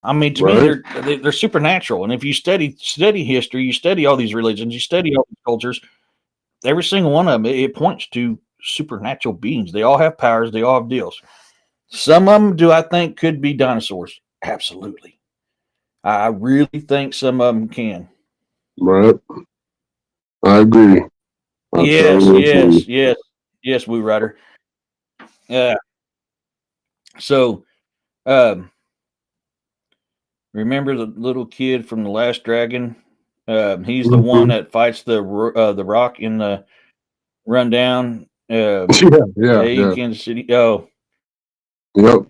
I mean, to me, Right. they're supernatural. And if you study history, you study all these religions, you study all these cultures. Every single one of them, it points to supernatural beings. They all have powers. They all have deals. Some of them, do I think, could be dinosaurs? Absolutely. I really think some of them can. Right. I agree. I Yes, totally agree. yes, yes, yes, Woo Rider. Yeah. So, um, remember the little kid from the Last Dragon? He's the one Mhm. that fights the Rock in the rundown. Yeah. Yeah. Hey, Yeah. Kansas City. Oh, Yep.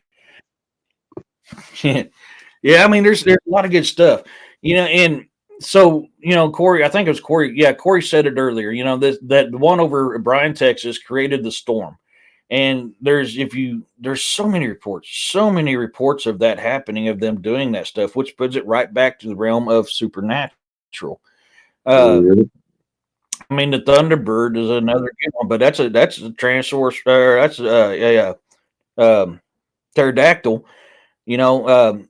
yeah. I mean, there's a lot of good stuff. And so Corey. I think it was Corey. Yeah, Corey said it earlier. That the one over Bryan, Texas, created the storm. And there's so many reports of that happening, of them doing that stuff, which puts it right back to the realm of supernatural. Uh, Yep. I mean, the Thunderbird is another good one, but that's a Tyrannosaurus, that's pterodactyl, you know,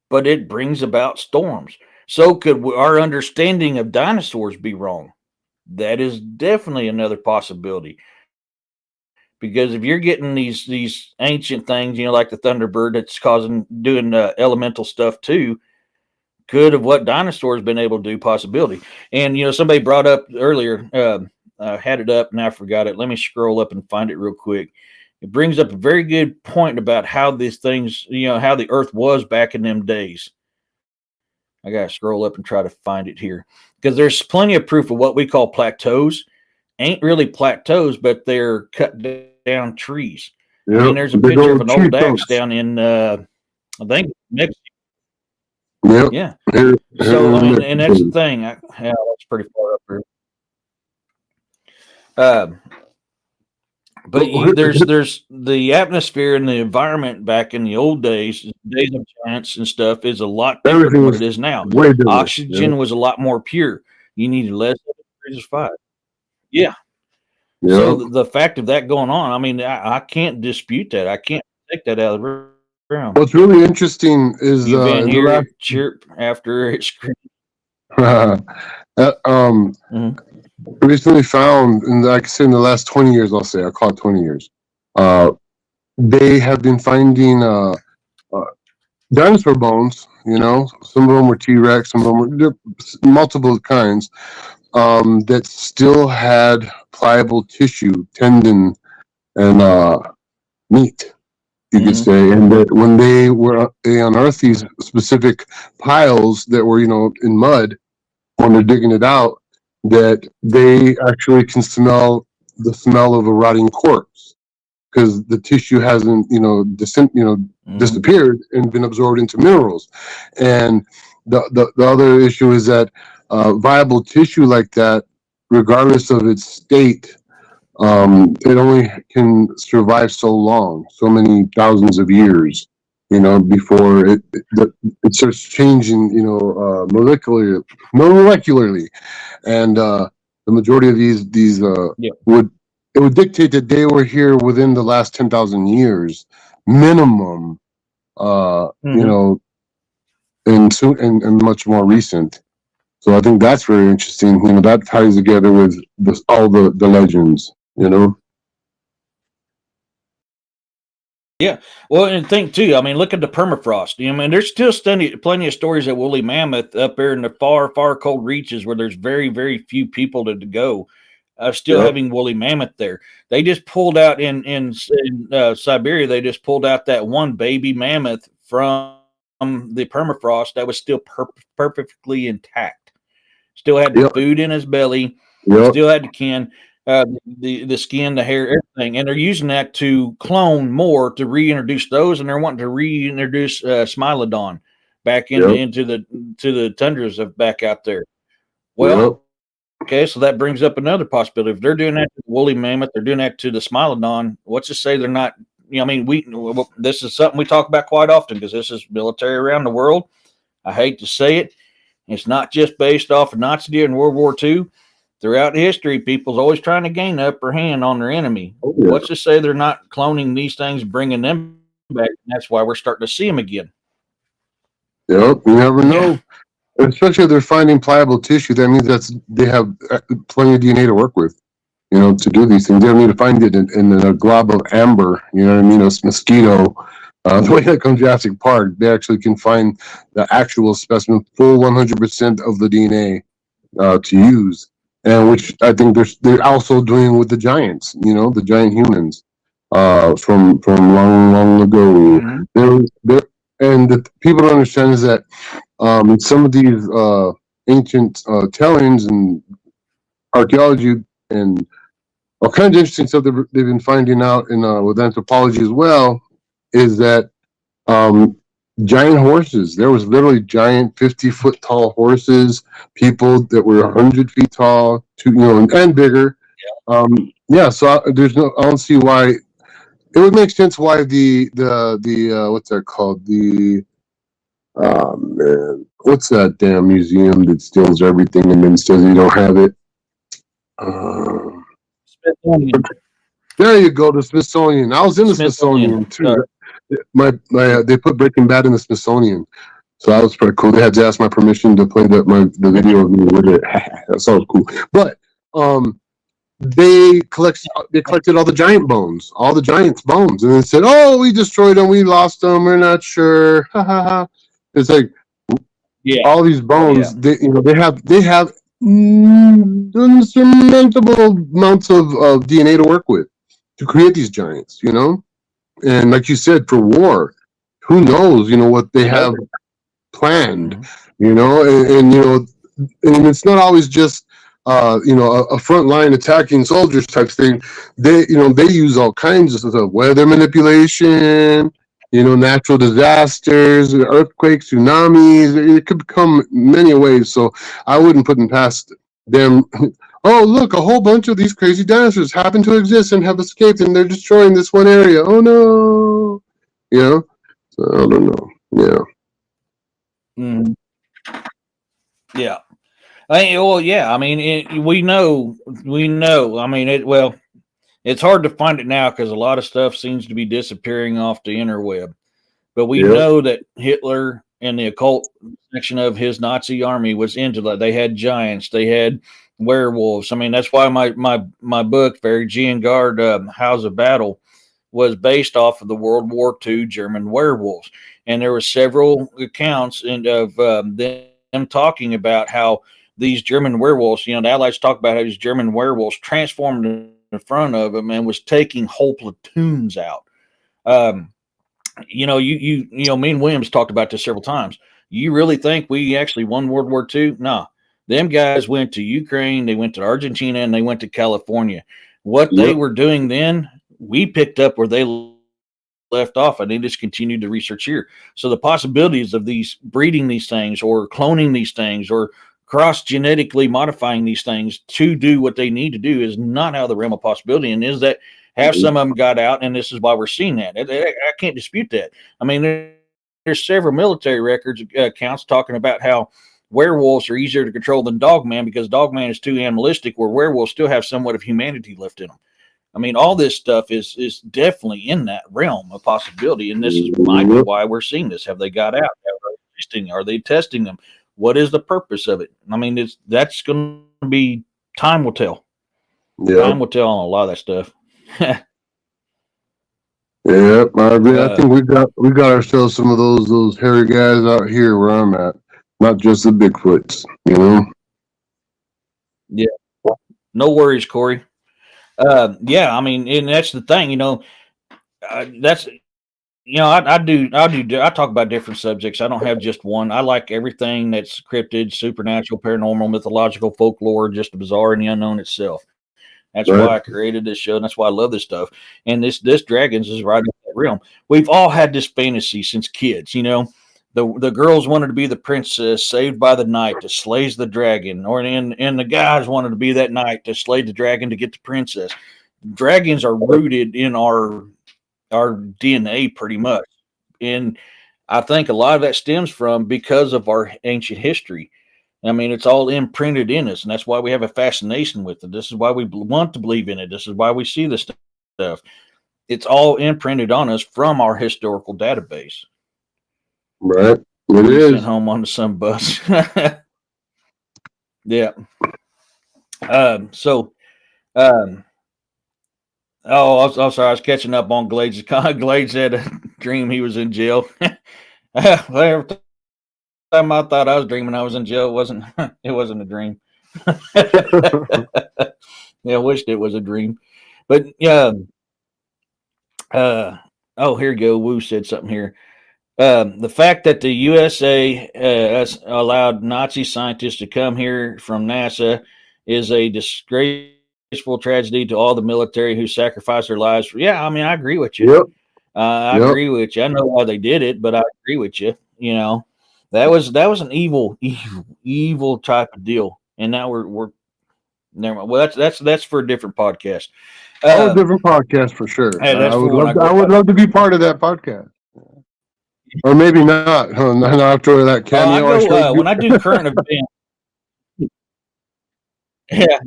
but it brings about storms. So could our understanding of dinosaurs be wrong? That is definitely another possibility. Because if you're getting these ancient things, like the Thunderbird that's doing elemental stuff too, could have what dinosaurs been able to do, possibility. And somebody brought up earlier, had it up and I forgot it. Let me scroll up and find it real quick. It brings up a very good point about how these things, how the Earth was back in them days. I gotta scroll up and try to find it here because there's plenty of proof of what we call plateaus. Ain't really plateaus, but they're cut down trees. I mean, Yep. there's a Big picture of old an tree old axe trunks. down in, I think, Mexico. Yep. Yeah. Here So, I in mean, and that's the Mexico. thing. Yeah, that's pretty far up there. Um, but there's the atmosphere and the environment back in the old days of giants and stuff, is a lot different Everything than what was it is now. way different. Yep. Oxygen was a lot more pure. You needed less of it to produce fire. Yeah. So Yep. the fact of that going on, I mean, I can't dispute that. I can't take that out of the ground. What's really interesting is You van in the hear last it chirp after it screams. Mhm. recently found, and like I said, in the last 20 years, I'll call it 20 years, they have been finding uh, dinosaur bones. Some of them were T-Rex, some of them were multiple kinds that still had pliable tissue, tendon, and meat, you could Mhm. say. And that when they unearthed these specific piles that were, in mud, when they're digging it out, that they actually can smell the smell of a rotting corpse because the tissue hasn't, Mhm. disappeared and been absorbed into minerals. And the other issue is that viable tissue like that, regardless of its state, it only can survive so long, so many thousands of years, before it starts changing, molecularly, and the majority of these Yeah. would it would dictate that they were here within the last 10,000 years minimum, Mhm. and soon and much more recent. So I think that's very interesting. That ties together with all the legends. Yeah. Well, and think too. I mean, look at the permafrost. I mean, there's still plenty of stories at woolly mammoth up there in the far, far cold reaches where there's very, very few people to go. Still Yep. having woolly mammoth there. They just pulled out in Siberia. They just pulled out that one baby mammoth from the permafrost that was still perfectly intact. Still had the Yep. food in his belly. Yep. Still had the kin, the skin, the hair, everything, and they're using that to clone more to reintroduce those, and they're wanting to reintroduce Smilodon back Yep. into the tundras of back out there. Well, Yep. okay, so that brings up another possibility. If they're doing that to the woolly mammoth, they're doing that to the Smilodon. What's to say they're not? I mean, this is something we talk about quite often because this is military around the world. I hate to say it. It's not just based off of Nazi during World War II. Throughout history, people's always trying to gain the upper hand on their enemy. Oh, yeah. What's to say they're not cloning these things, bringing them back? And that's why we're starting to see them again. Yep. You never Yeah. know. Especially if they're finding pliable tissue, that means they have plenty of DNA to work with, to do these things. They don't need to find it in a glob of amber, you know what I mean? A mosquito. The way that comes Jurassic Park, they actually can find the actual specimen, full 100% of the DNA to use, and which I think they're also doing with the giants, the giant humans from long, long ago. Mm-hmm. And the people don't understand is that some of these ancient tellings and archaeology and all kinds of interesting stuff that they've been finding out in with anthropology as well is that um, giant horses. There was literally giant 50-foot tall horses, people that were 100 feet tall, and bigger. Yeah, so I don't see why. It would make sense why the what's that called? Man, what's that damn museum that steals everything and then says you don't have it? Smithsonian. There you go, the Smithsonian. I was in the Smithsonian too. My they put Breaking Bad in the Smithsonian, so that was pretty cool. They had to ask my permission to play the video of me with it. That sounds cool. But they collected all the giant bones, all the giants' bones, and they said, "Oh, we destroyed them. We lost them. We're not sure." Ha ha ha. It's like all these bones. Yeah. They have insurmountable amounts of DNA to work with. to create these giants, And like you said, for war, who knows, what they have planned, and it's not always just a front line attacking soldiers type thing. They use all kinds of weather manipulation, natural disasters, earthquakes, tsunamis. It could come many ways. So I wouldn't put them past them. Oh, look, a whole bunch of these crazy dinosaurs happen to exist and have escaped, and they're destroying this one area. Oh no, So I don't know. Yeah. Mm. Yeah. Yeah. I mean, we know. I mean, well, it's hard to find it now because a lot of stuff seems to be disappearing off the interweb. But we know that Hitler and the occult section of his Nazi army was into that. They had giants. They had werewolves. I mean, that's why my book, Very Guard, House of Battle, was based off of the World War II German werewolves. And there were several accounts of them talking about how these German werewolves, the Allies talk about how these German werewolves transformed in front of them and was taking whole platoons out. Me and Williams talked about this several times. You really think we actually won World War II? No. Them guys went to Ukraine, they went to Argentina, and they went to California. What they were doing then, we picked up where they left off, and they just continued to research here. So the possibilities of these breeding these things or cloning these things or cross genetically modifying these things to do what they need to do is not out of the realm of possibility. And is that have some of them got out, and this is why we're seeing that. I can't dispute that. I mean, there's several military records accounts talking about how werewolves are easier to control than Dogman because Dogman is too animalistic, where werewolves still have somewhat of humanity left in them. I mean, all this stuff is definitely in that realm of possibility, and this is might be why we're seeing this. Have they got out? Are they testing them? What is the purpose of it? I mean, that's going to be time will tell. Yeah. Time will tell on a lot of that stuff. Yeah, I agree. I think we got ourselves some of those hairy guys out here where I'm at, not just the Bigfoots, Yeah, no worries, Corey. Yeah, I mean, and that's the thing, that's I talk about different subjects. I don't have just one. I like everything that's cryptid, supernatural, paranormal, mythological, folklore, just the bizarre and the unknown itself. That's why I created this show, and that's why I love this stuff. And this Dragons is right in that realm. We've all had this fantasy since kids, The girls wanted to be the princess saved by the knight that slays the dragon, and the guys wanted to be that knight to slay the dragon to get the princess. Dragons are rooted in our DNA pretty much. And I think a lot of that stems from because of our ancient history. I mean, it's all imprinted in us, and that's why we have a fascination with it. This is why we want to believe in it. This is why we see this stuff. It's all imprinted on us from our historical database. Right. It is. Sent home on the sun bus. Yeah. Oh, I'm sorry. I was catching up on Glades. Glades had a dream he was in jail. Every time I thought I was dreaming I was in jail, it wasn't a dream. Yeah, I wished it was a dream. But yeah. Here you go. Wu said something here. The fact that the USA has allowed Nazi scientists to come here from NASA is a disgraceful tragedy to all the military who sacrificed their lives. Yeah, I mean, I agree with you. Yep. I agree with you. I know why they did it, but I agree with you. That was an evil type of deal. And now we're never mind. Well, that's for a different podcast. A different podcast for sure. I would love to be part of that podcast. Or maybe not. Not after that cameo. When I do current events. Yeah.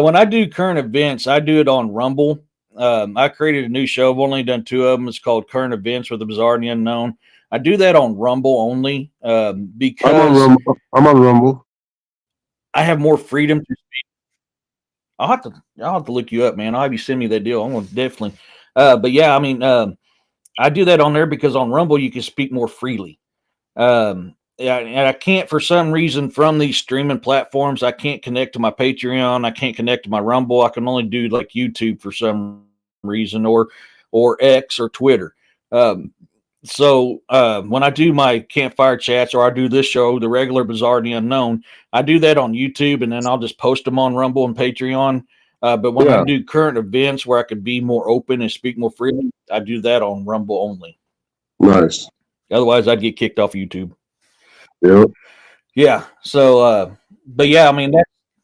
When I do current events, I do it on Rumble. I created a new show. I've only done 2 of them. It's called Current Events with the Bizarre and the Unknown. I do that on Rumble only because I'm on Rumble. I have more freedom to speak. I'll have to look you up, man. I'll have you send me that deal. I'm gonna definitely. But yeah, I mean, I do that on there because on Rumble you can speak more freely. And I can't, for some reason, from these streaming platforms, I can't connect to my Patreon. I can't connect to my Rumble. I can only do like YouTube for some reason, or X or Twitter. Um, so when I do my campfire chats or I do this show, the regular Bizarre and the Unknown, I do that on YouTube and then I'll just post them on Rumble and Patreon. But when I Yeah, do current events where I could be more open and speak more freely, I do that on Rumble only. nice. Otherwise, I'd get kicked off YouTube. Yep. Yeah. So, but yeah, I mean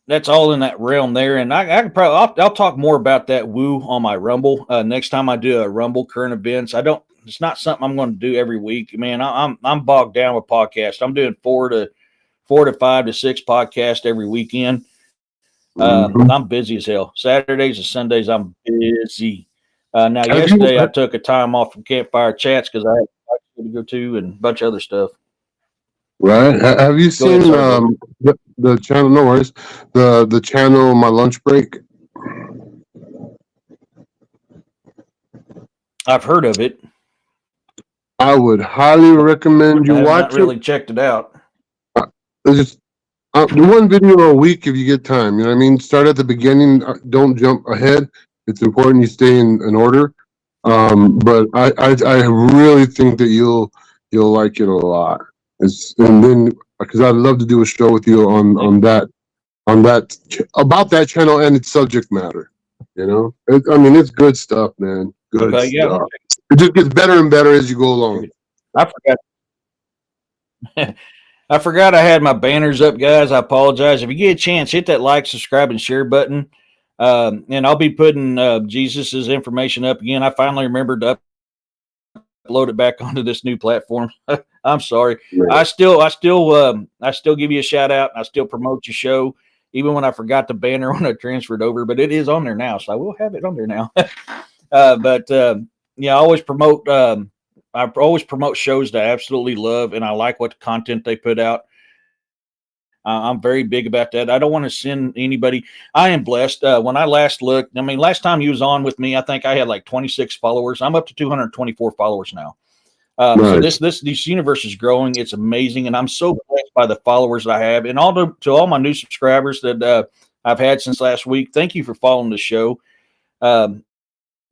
that's all in that realm there, and I could probably I'll talk more about that woo on my Rumble next time I do a Rumble current events. I don't. It's not something I'm going to do every week, man. I'm bogged down with podcasts. I'm doing 4 to 5 to 6 podcasts every weekend. Hmm. I'm busy as hell. Saturdays and Sundays I'm busy. Now Have you yesterday I took a time off from campfire chats because I had to go to and a bunch of other stuff. right? Have you Go ahead, seen sorry, brother. the channel? No worries. The channel My Lunch Break. I've heard of it. I would highly recommend I you have not watch it. really checked it out. It's just do one video a week if you get time. You know what I mean? Start at the beginning. Don't jump ahead. It's important you stay in order. But I really think that you'll like it a lot. And then because I'd love to do a show with you on that about that channel and its subject matter. You know, I mean, it's good stuff, man. Good Okay, yeah. stuff. It just gets better and better as you go along. I forgot. I forgot I had my banners up, guys. I apologize. If you get a chance, hit that like, subscribe, and share button. And I'll be putting Jesus's information up again. I finally remembered to upload it back onto this new platform. I'm sorry. Right. I still give you a shout out. I still promote your show, even when I forgot the banner when I transferred over. But it is on there now, so I will have it on there now. But yeah, I always promote shows that I absolutely love, and I like what content they put out. I'm very big about that. I don't want to send anybody. I am blessed. When I last looked, I mean, last time you was on with me, I think I had like 26 followers. I'm up to 224 followers now. So Nice. this universe is growing. It's amazing, and I'm so blessed by the followers that I have, and all to all my new subscribers that I've had since last week. Thank you for following the show. Um,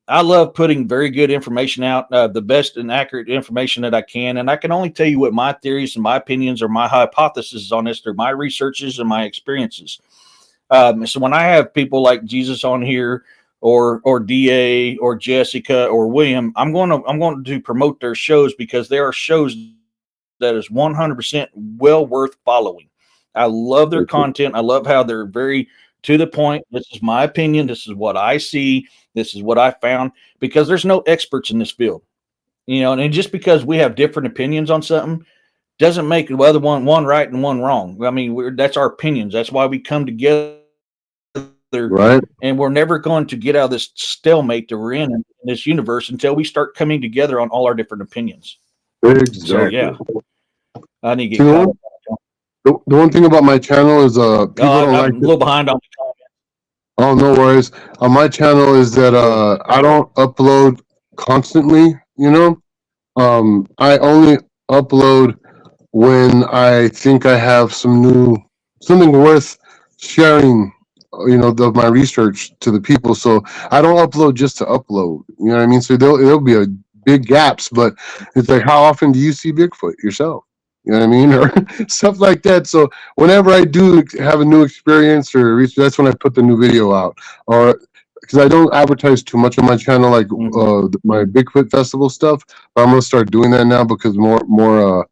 I love putting very good information out, the best and accurate information that I can. And I can only tell you what my theories and my opinions or my hypotheses on this through my researches and my experiences. So when I have people like Jesus on here, or DA or Jessica or William, I'm going to promote their shows because there are shows that is 100% well worth following. I love their content. I love how they're very to the point. This is my opinion. This is what I see. This is what I found, because there's no experts in this field, and just because we have different opinions on something doesn't make the other one right and one wrong. I mean, that's our opinions. That's why we come together, Right. and we're never going to get out of this stalemate that we're in this universe until we start coming together on all our different opinions. So Exactly. yeah, I need to See, get caught up. the one thing about my channel is people don't I'm like a it. little behind on the comments. Oh, no worries. On my channel is that I don't upload constantly. You know, I only upload when I think I have something worth sharing. You know, of my research to the people. So I don't upload just to upload. You know what I mean? So there'll be a big gaps, but it's like, how often do you see Bigfoot yourself? You know what I mean, or stuff like that. So whenever I do have a new experience or that's when I put the new video out, or because I don't advertise too much on my channel, like my Bigfoot festival stuff. But I'm gonna start doing that now because more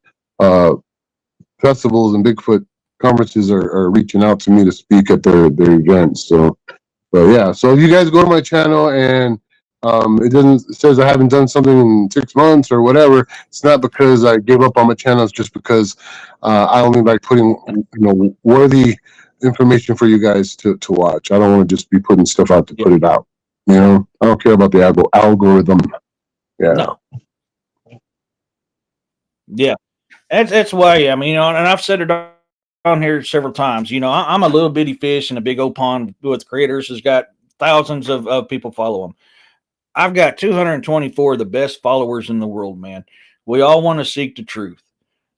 festivals and Bigfoot conferences are reaching out to me to speak at their events. So, but yeah, so if you guys go to my channel and it says I haven't done something in 6 months or whatever, it's not because I gave up on my channel. It's just because I only like putting worthy information for you guys to watch. I don't want to just be putting stuff out to put it out. You know, I don't care about the algorithm. Yeah. No. Yeah. That's why, I mean, and I've said it on here several times. I'm a little bitty fish in a big old pond with creators who's got thousands of people follow them. I've got 224 of the best followers in the world, man. We all want to seek the truth.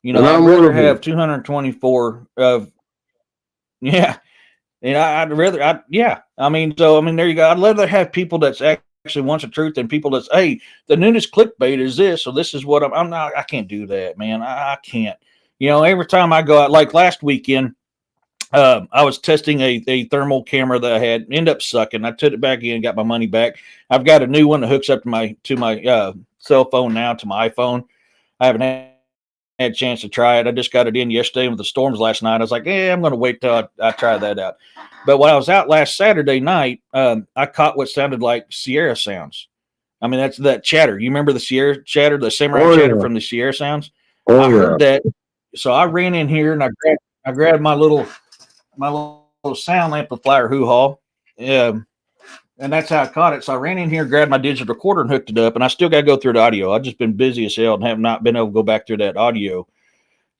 And I'd I'm one rather of them. have 224 of, yeah. And I'd rather, yeah. I mean, there you go. I'd rather have people that's actually wants the truth, and people that hey, the newest clickbait is this, so this is what I'm not. I can't do that, man. I can't. Every time I go out, like last weekend, I was testing a thermal camera that I had, end up sucking. I took it back in, got my money back. I've got a new one that hooks up to my cell phone now, to my iPhone. I haven't had a chance to try it. I just got it in yesterday with the storms last night. I was like, I'm going to wait till I try that out. But when I was out last Saturday night, I caught what sounded like Sierra sounds. I mean, that's that chatter. You remember the Sierra chatter, the samurai chatter from the Sierra sounds? I heard that. So I ran in here and I grabbed my little sound amplifier hoo-haw. And that's how I caught it. So I ran in here, grabbed my digital recorder and hooked it up. And I still got to go through the audio. I've just been busy as hell and have not been able to go back through that audio.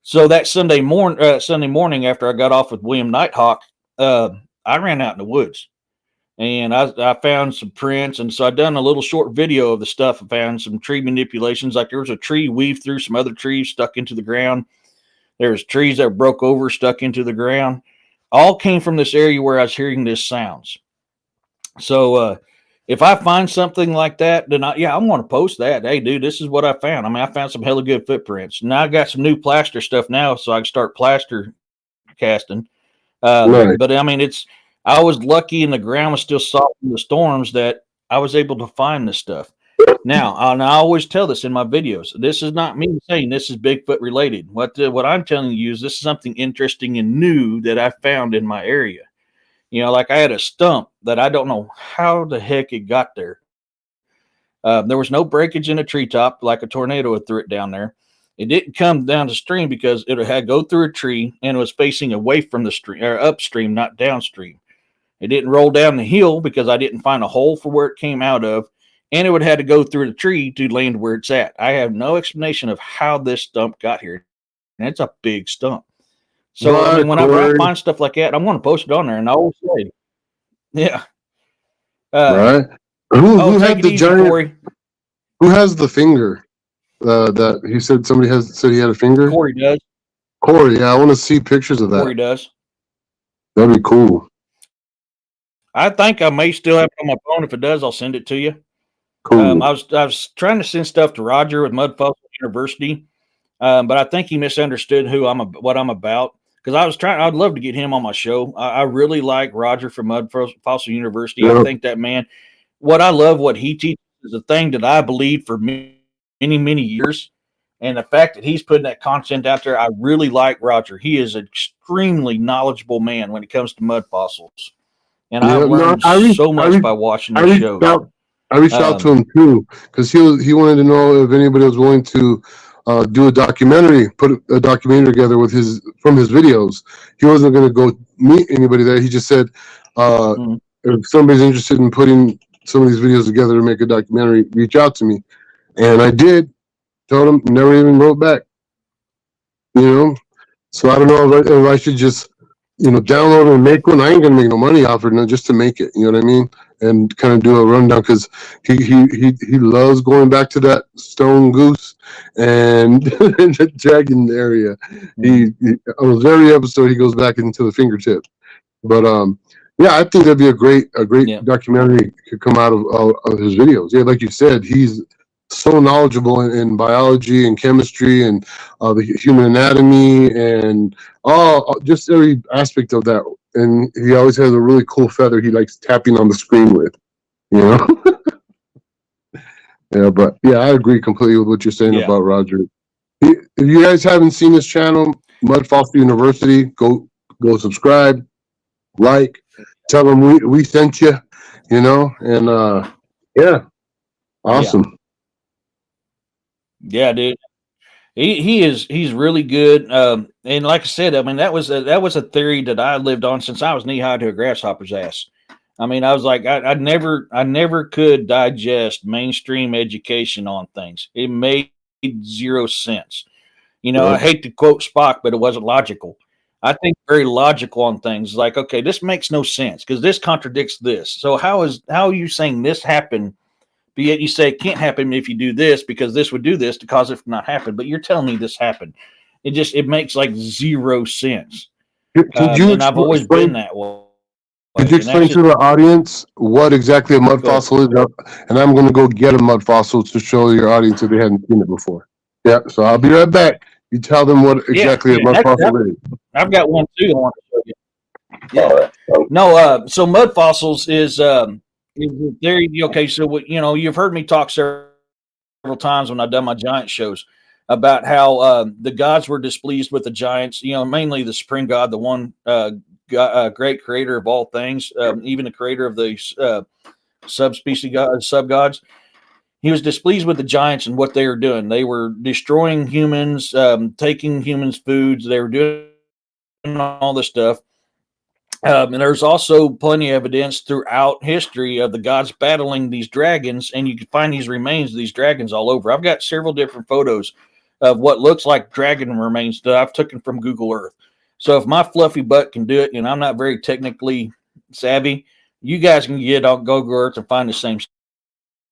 So that Sunday morning after I got off with William Nighthawk, I ran out in the woods. And I found some prints. And so I done a little short video of the stuff. I found some tree manipulations. Like there was a tree weaved through some other trees stuck into the ground. There's trees that broke over, stuck into the ground. All came from this area where I was hearing these sounds. So if I find something like that, then I'm going to post that. Hey, dude, this is what I found. I mean, I found some hella good footprints. Now I got some new plaster stuff now, so I can start plaster casting. Right. But I mean, I was lucky and the ground was still soft from the storms that I was able to find this stuff. Now, and I always tell this in my videos. This is not me saying this is Bigfoot related. What I'm telling you is this is something interesting and new that I found in my area. Like I had a stump that I don't know how the heck it got there. There was no breakage in the treetop like a tornado had threw it down there. It didn't come down the stream because it had to go through a tree and it was facing away from the stream or upstream, not downstream. It didn't roll down the hill because I didn't find a hole for where it came out of. And it would have to go through the tree to land where it's at. I have no explanation of how this stump got here. And it's a big stump. So, I mean, whenever I find stuff like that, I'm going to post it on there. And I always say, yeah. Right. Who take had it the easy, giant? Corey. Who has the finger? That he said said he had a finger. Corey does. Corey, yeah, I want to see pictures of that. Corey does. That'd be cool. I think I may still have it on my phone. If it does, I'll send it to you. Cool. I was trying to send stuff to Roger with Mud Fossil University, but I think he misunderstood what I'm about. Because I'd love to get him on my show. I really like Roger from Mud Fossil University. Yep. I think that man, what he teaches is a thing that I believed for many, many years. And the fact that he's putting that content out there, I really like Roger. He is an extremely knowledgeable man when it comes to mud fossils. And I learned so much by watching the show. I reached out to him too because he wanted to know if anybody was willing to do a documentary, put a documentary together from his videos. He wasn't going to go meet anybody there. He just said if somebody's interested in putting some of these videos together to make a documentary, reach out to me. And I did. Told him, never even wrote back. So I don't know if I should just download and make one. I ain't gonna make no money off it, just to make it. You know what I mean? And kind of do a rundown because he loves going back to that Stone Goose and the Dragon area. He almost every episode he goes back into the fingertip. But yeah, I think that'd be a great documentary could come out of his videos. Yeah, like you said, he's so knowledgeable in biology and chemistry and the human anatomy and just every aspect of that. And he always has a really cool feather he likes tapping on the screen with, Yeah, but yeah, I agree completely with what you're saying about Roger. If you guys haven't seen his channel, Mud Fossil University, go subscribe, like, tell them we sent you, and awesome. Yeah, dude. He's really good. And like I said, I mean that was a theory that I lived on since I was knee high to a grasshopper's ass. I mean, I was like, I never could digest mainstream education on things. It made zero sense. I hate to quote Spock, but it wasn't logical. I think very logical on things. Like, okay, this makes no sense because this contradicts this. So how are you saying this happened? But yet you say it can't happen if you do this because this would do this to cause it to not happen. But you're telling me this happened. It makes like zero sense. Could you and I've always been that way. Could you explain to the audience what exactly a mud fossil is? And I'm going to go get a mud fossil to show your audience if they hadn't seen it before. Yeah, so I'll be right back. You tell them what exactly a mud fossil is. I've got one too. I want to show you. Yeah. No. So mud fossils is there. Okay. So you've heard me talk several times when I've done my giant shows about how the gods were displeased with the giants. Mainly the spring god, the one great creator of all things, even the creator of the subspecies sub gods. He was displeased with the giants and what they were doing. They were destroying humans, taking humans' foods. They were doing all this stuff. And there's also plenty of evidence throughout history of the gods battling these dragons, and you can find these remains of these dragons all over. I've got several different photos of what looks like dragon remains that I've taken from Google Earth. So if my fluffy butt can do it, and I'm not very technically savvy, you guys can get on Google Earth and find the same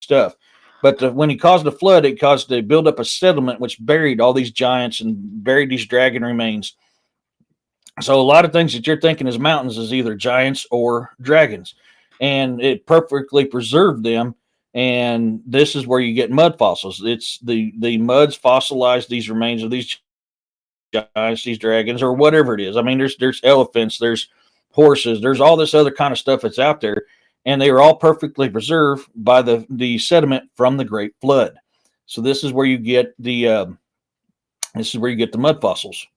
stuff. But when he caused the flood, it caused to build up a settlement which buried all these giants and buried these dragon remains. So a lot of things that you're thinking is mountains is either giants or dragons, and it perfectly preserved them. And this is where you get mud fossils. It's the muds fossilized these remains of these giants, these dragons, or whatever it is. I mean, there's elephants, there's horses, there's all this other kind of stuff that's out there, and they are all perfectly preserved by the sediment from the Great Flood. So this is where you get the mud fossils.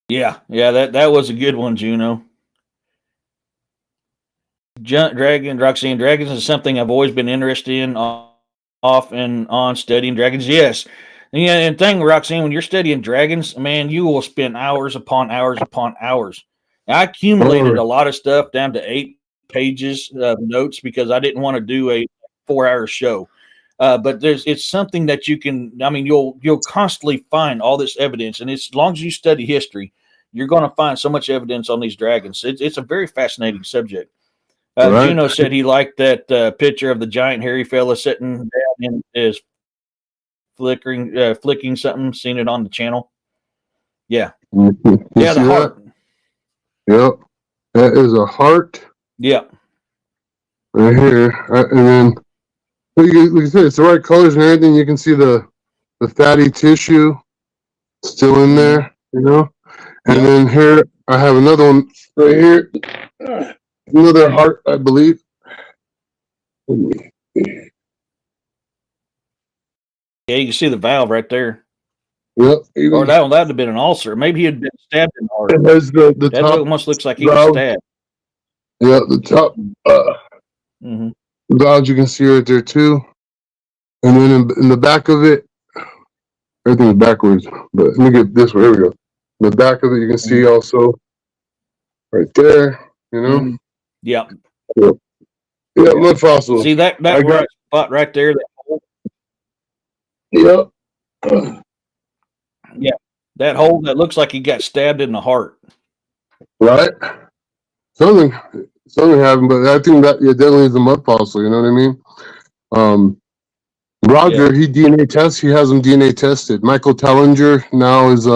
Yeah, that was a good one, Juno. Roxanne, dragons is something I've always been interested in, off and on studying dragons. Yes. And thing, Roxanne, when you're studying dragons, man, you will spend hours upon hours upon hours. I accumulated a lot of stuff down to 8 pages of notes because I didn't want to do a 4-hour show. But it's something that you can. I mean, you'll constantly find all this evidence, and as long as you study history, you're going to find so much evidence on these dragons. It's a very fascinating subject. Right. Juno said he liked that picture of the giant hairy fella sitting down in his flicking something. Seen it on the channel. Yeah, yeah, the heart. Yep, that is a heart. Yeah, right here, and then. Like you said, it's the right colors and everything. You can see the fatty tissue still in there, And then here I have another one right here, another heart, I believe. Yeah, you can see the valve right there. Yep. Or that'd have been an ulcer. Maybe he had been stabbed in the heart. It has the that top almost looks like he was stabbed. Yeah, the top valves you can see right there too. And then in the back of it, everything's backwards. But let me get this one. Here we go. The back of it, you can see also right there. Yeah. Yeah, mud fossils. See that right spot right there. Yep. Yeah, that hole that looks like he got stabbed in the heart. Right. Something happened, but I think that definitely is a mud fossil. You know what I mean? Roger, he DNA tests. He has them DNA tested. Michael Tellinger now is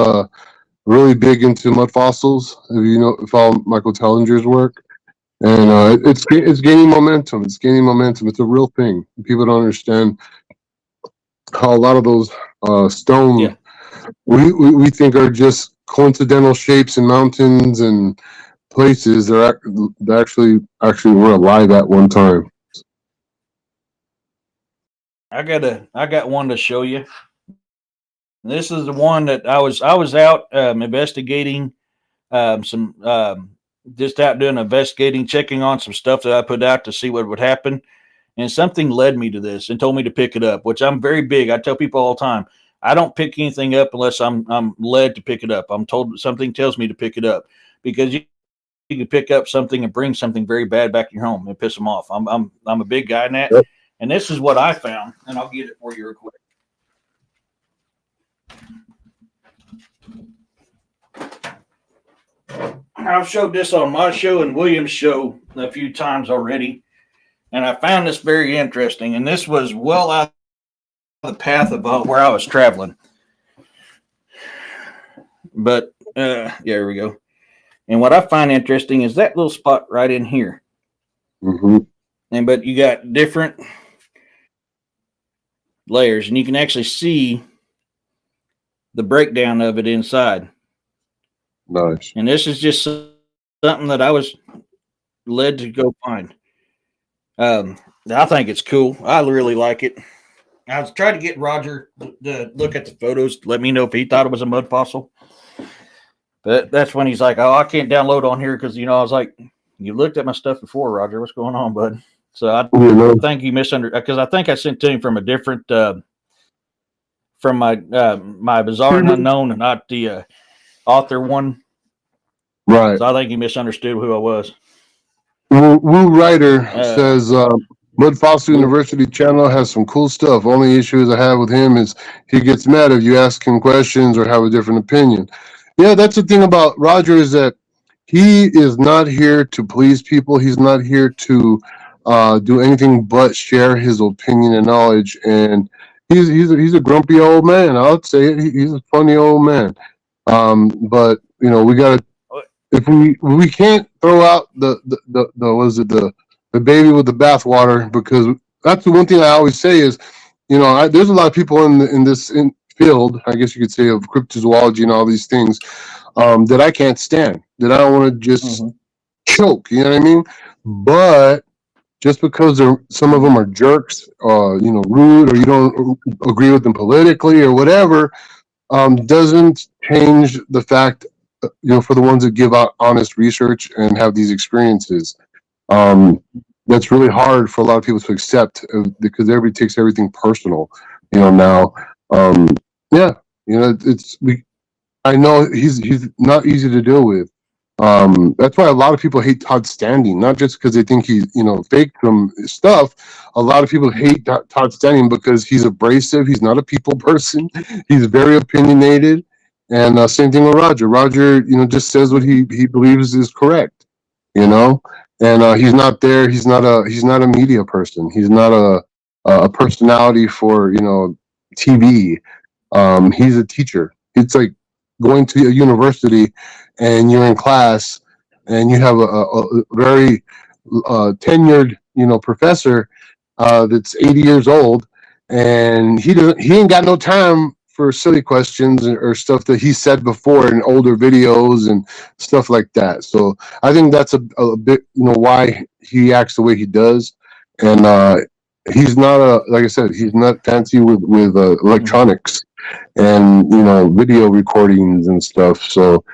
really big into mud fossils. If you follow Michael Tellinger's work, and it's gaining momentum. It's gaining momentum. It's a real thing. People don't understand how a lot of those stone we think are just coincidental shapes in mountains and places. They actually were alive at one time. I got one to show you. This is the one that I was out investigating some just out doing investigating, checking on some stuff that I put out to see what would happen. And something led me to this and told me to pick it up, which I'm very big. I tell people all the time, I don't pick anything up unless I'm led to pick it up. I'm told something tells me to pick it up, because you can pick up something and bring something very bad back to your home and piss them off. I'm a big guy in that. Yep. And this is what I found, and I'll get it for you real quick. I've showed this on my show and William's show a few times already, and I found this very interesting. And this was well out of the path of where I was traveling. But yeah, here we go. And what I find interesting is that little spot right in here. Mm-hmm. And but you got different layers, and you can actually see the breakdown of it inside. Nice. And this is just something that I was led to go find. I think it's cool. I really like it. I was trying to get Roger to look at the photos to let me know if he thought it was a mud fossil. But that's when he's like, "Oh, I can't download on here because I was like, you looked at my stuff before, Roger. What's going on, bud?" So I think you misunderstood because I think I sent to him from a different from my bizarre and unknown and not the author one. Right. So I think he misunderstood who I was. Woo Writer says Mud Fossil University channel has some cool stuff. Only issues I have with him is he gets mad if you ask him questions or have a different opinion. Yeah, that's the thing about Roger is that he is not here to please people. He's not here to do anything but share his opinion and knowledge. And he's a grumpy old man. I would say it. He's a funny old man. But we got to. If we can't throw out the baby with the bathwater, because that's the one thing I always say is, there's a lot of people in this field, I guess you could say, of cryptozoology and all these things, that I can't stand, that I don't want to just choke. You know what I mean? But just because some of them are jerks, rude, or you don't agree with them politically or whatever, doesn't change the fact, for the ones that give out honest research and have these experiences. That's really hard for a lot of people to accept because everybody takes everything personal, now. Yeah, I know he's not easy to deal with. That's why a lot of people hate Todd Standing, not just because they think he's, faked some stuff. A lot of people hate Todd Standing because he's abrasive. He's not a people person. He's very opinionated. And same thing with Roger. Roger, just says what he believes is correct, and he's not there. He's not a media person. He's not a personality for, TV. He's a teacher. It's like going to a university and you're in class and you have a very tenured, professor that's 80 years old, and he ain't got no time for silly questions or stuff that he said before in older videos and stuff like that. So I think that's a bit, why he acts the way he does. And he's not like I said, he's not fancy with electronics and video recordings and stuff. So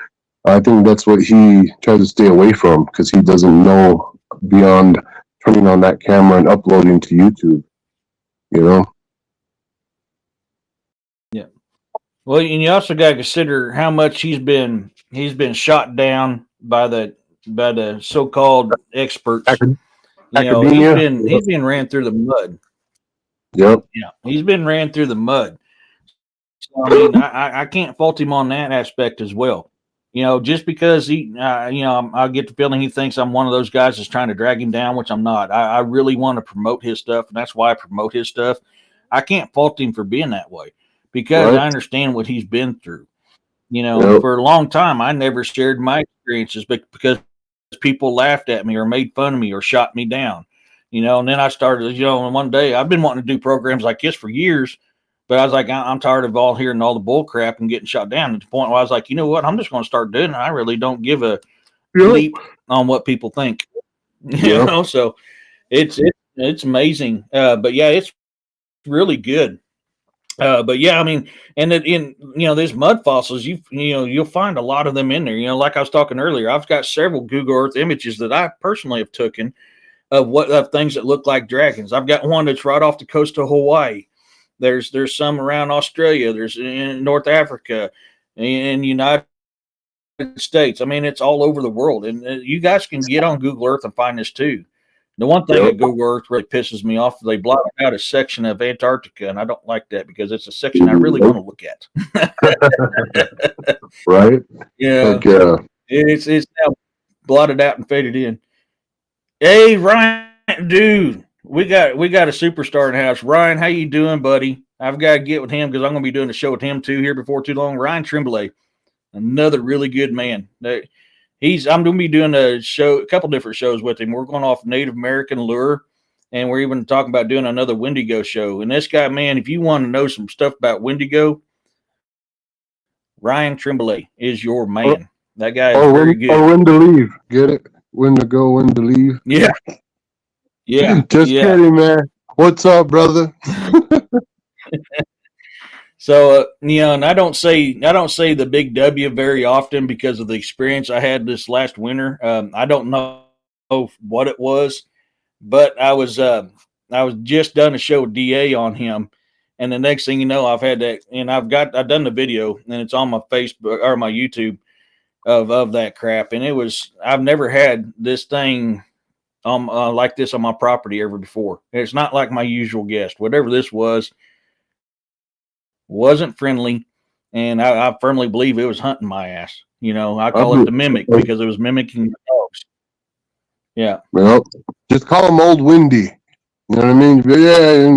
I think that's what he tries to stay away from, because he doesn't know beyond turning on that camera and uploading to YouTube. Yeah. Well, and you also got to consider how much he's been shot down by the so-called experts. Academia. He's been ran through the mud. Yep. Yeah, he's been ran through the mud. So, I mean, I can't fault him on that aspect as well. Just because he, I get the feeling he thinks I'm one of those guys that's trying to drag him down, which I'm not. I really want to promote his stuff, and that's why I promote his stuff. I can't fault him for being that way because I understand what he's been through. For a long time, I never shared my experiences because people laughed at me or made fun of me or shot me down. And then I started, one day I've been wanting to do programs like this for years. But I was like, I'm tired of all hearing all the bull crap and getting shot down, at the point where I was like, you know what? I'm just going to start doing it. I really don't give a bleep on what people think. So it's amazing. But yeah, it's really good. But yeah, I mean, and in these mud fossils, you'll find a lot of them in there. Like I was talking earlier, I've got several Google Earth images that I personally have taken of things that look like dragons. I've got one that's right off the coast of Hawaii. There's some around Australia. There's in North Africa, in United States. I mean, it's all over the world. And you guys can get on Google Earth and find this too. The one thing that Google Earth really pisses me off, they blotted out a section of Antarctica, and I don't like that because it's a section I really want to look at. Right? Yeah. It's now blotted out and faded in. Hey, Ryan, dude. We got a superstar in the house. Ryan, how you doing, buddy? I've got to get with him because I'm going to be doing a show with him too here before too long. Ryan Tremblay. Another really good man. I'm going to be doing a couple different shows with him. We're going off Native American lure, and we're even talking about doing another Wendigo show. And this guy, man, if you want to know some stuff about Wendigo, Ryan Tremblay is your man. That guy is very good. Or when to leave. Get it? When to go, when to leave. Yeah. Yeah. Just kidding, man. What's up, brother? So and I don't say the big W very often because of the experience I had this last winter. I don't know what it was, but I was just done a show with DA on him, and the next thing you know, I've had that, and I've done the video, and it's on my Facebook or my YouTube of that crap, and I've never had this thing like this on my property ever before. It's not like my usual guest. Whatever this wasn't friendly, and I firmly believe it was hunting my ass. I call it the mimic because it was mimicking the dogs. Yeah. Well, just call him Old Windy. You know what I mean?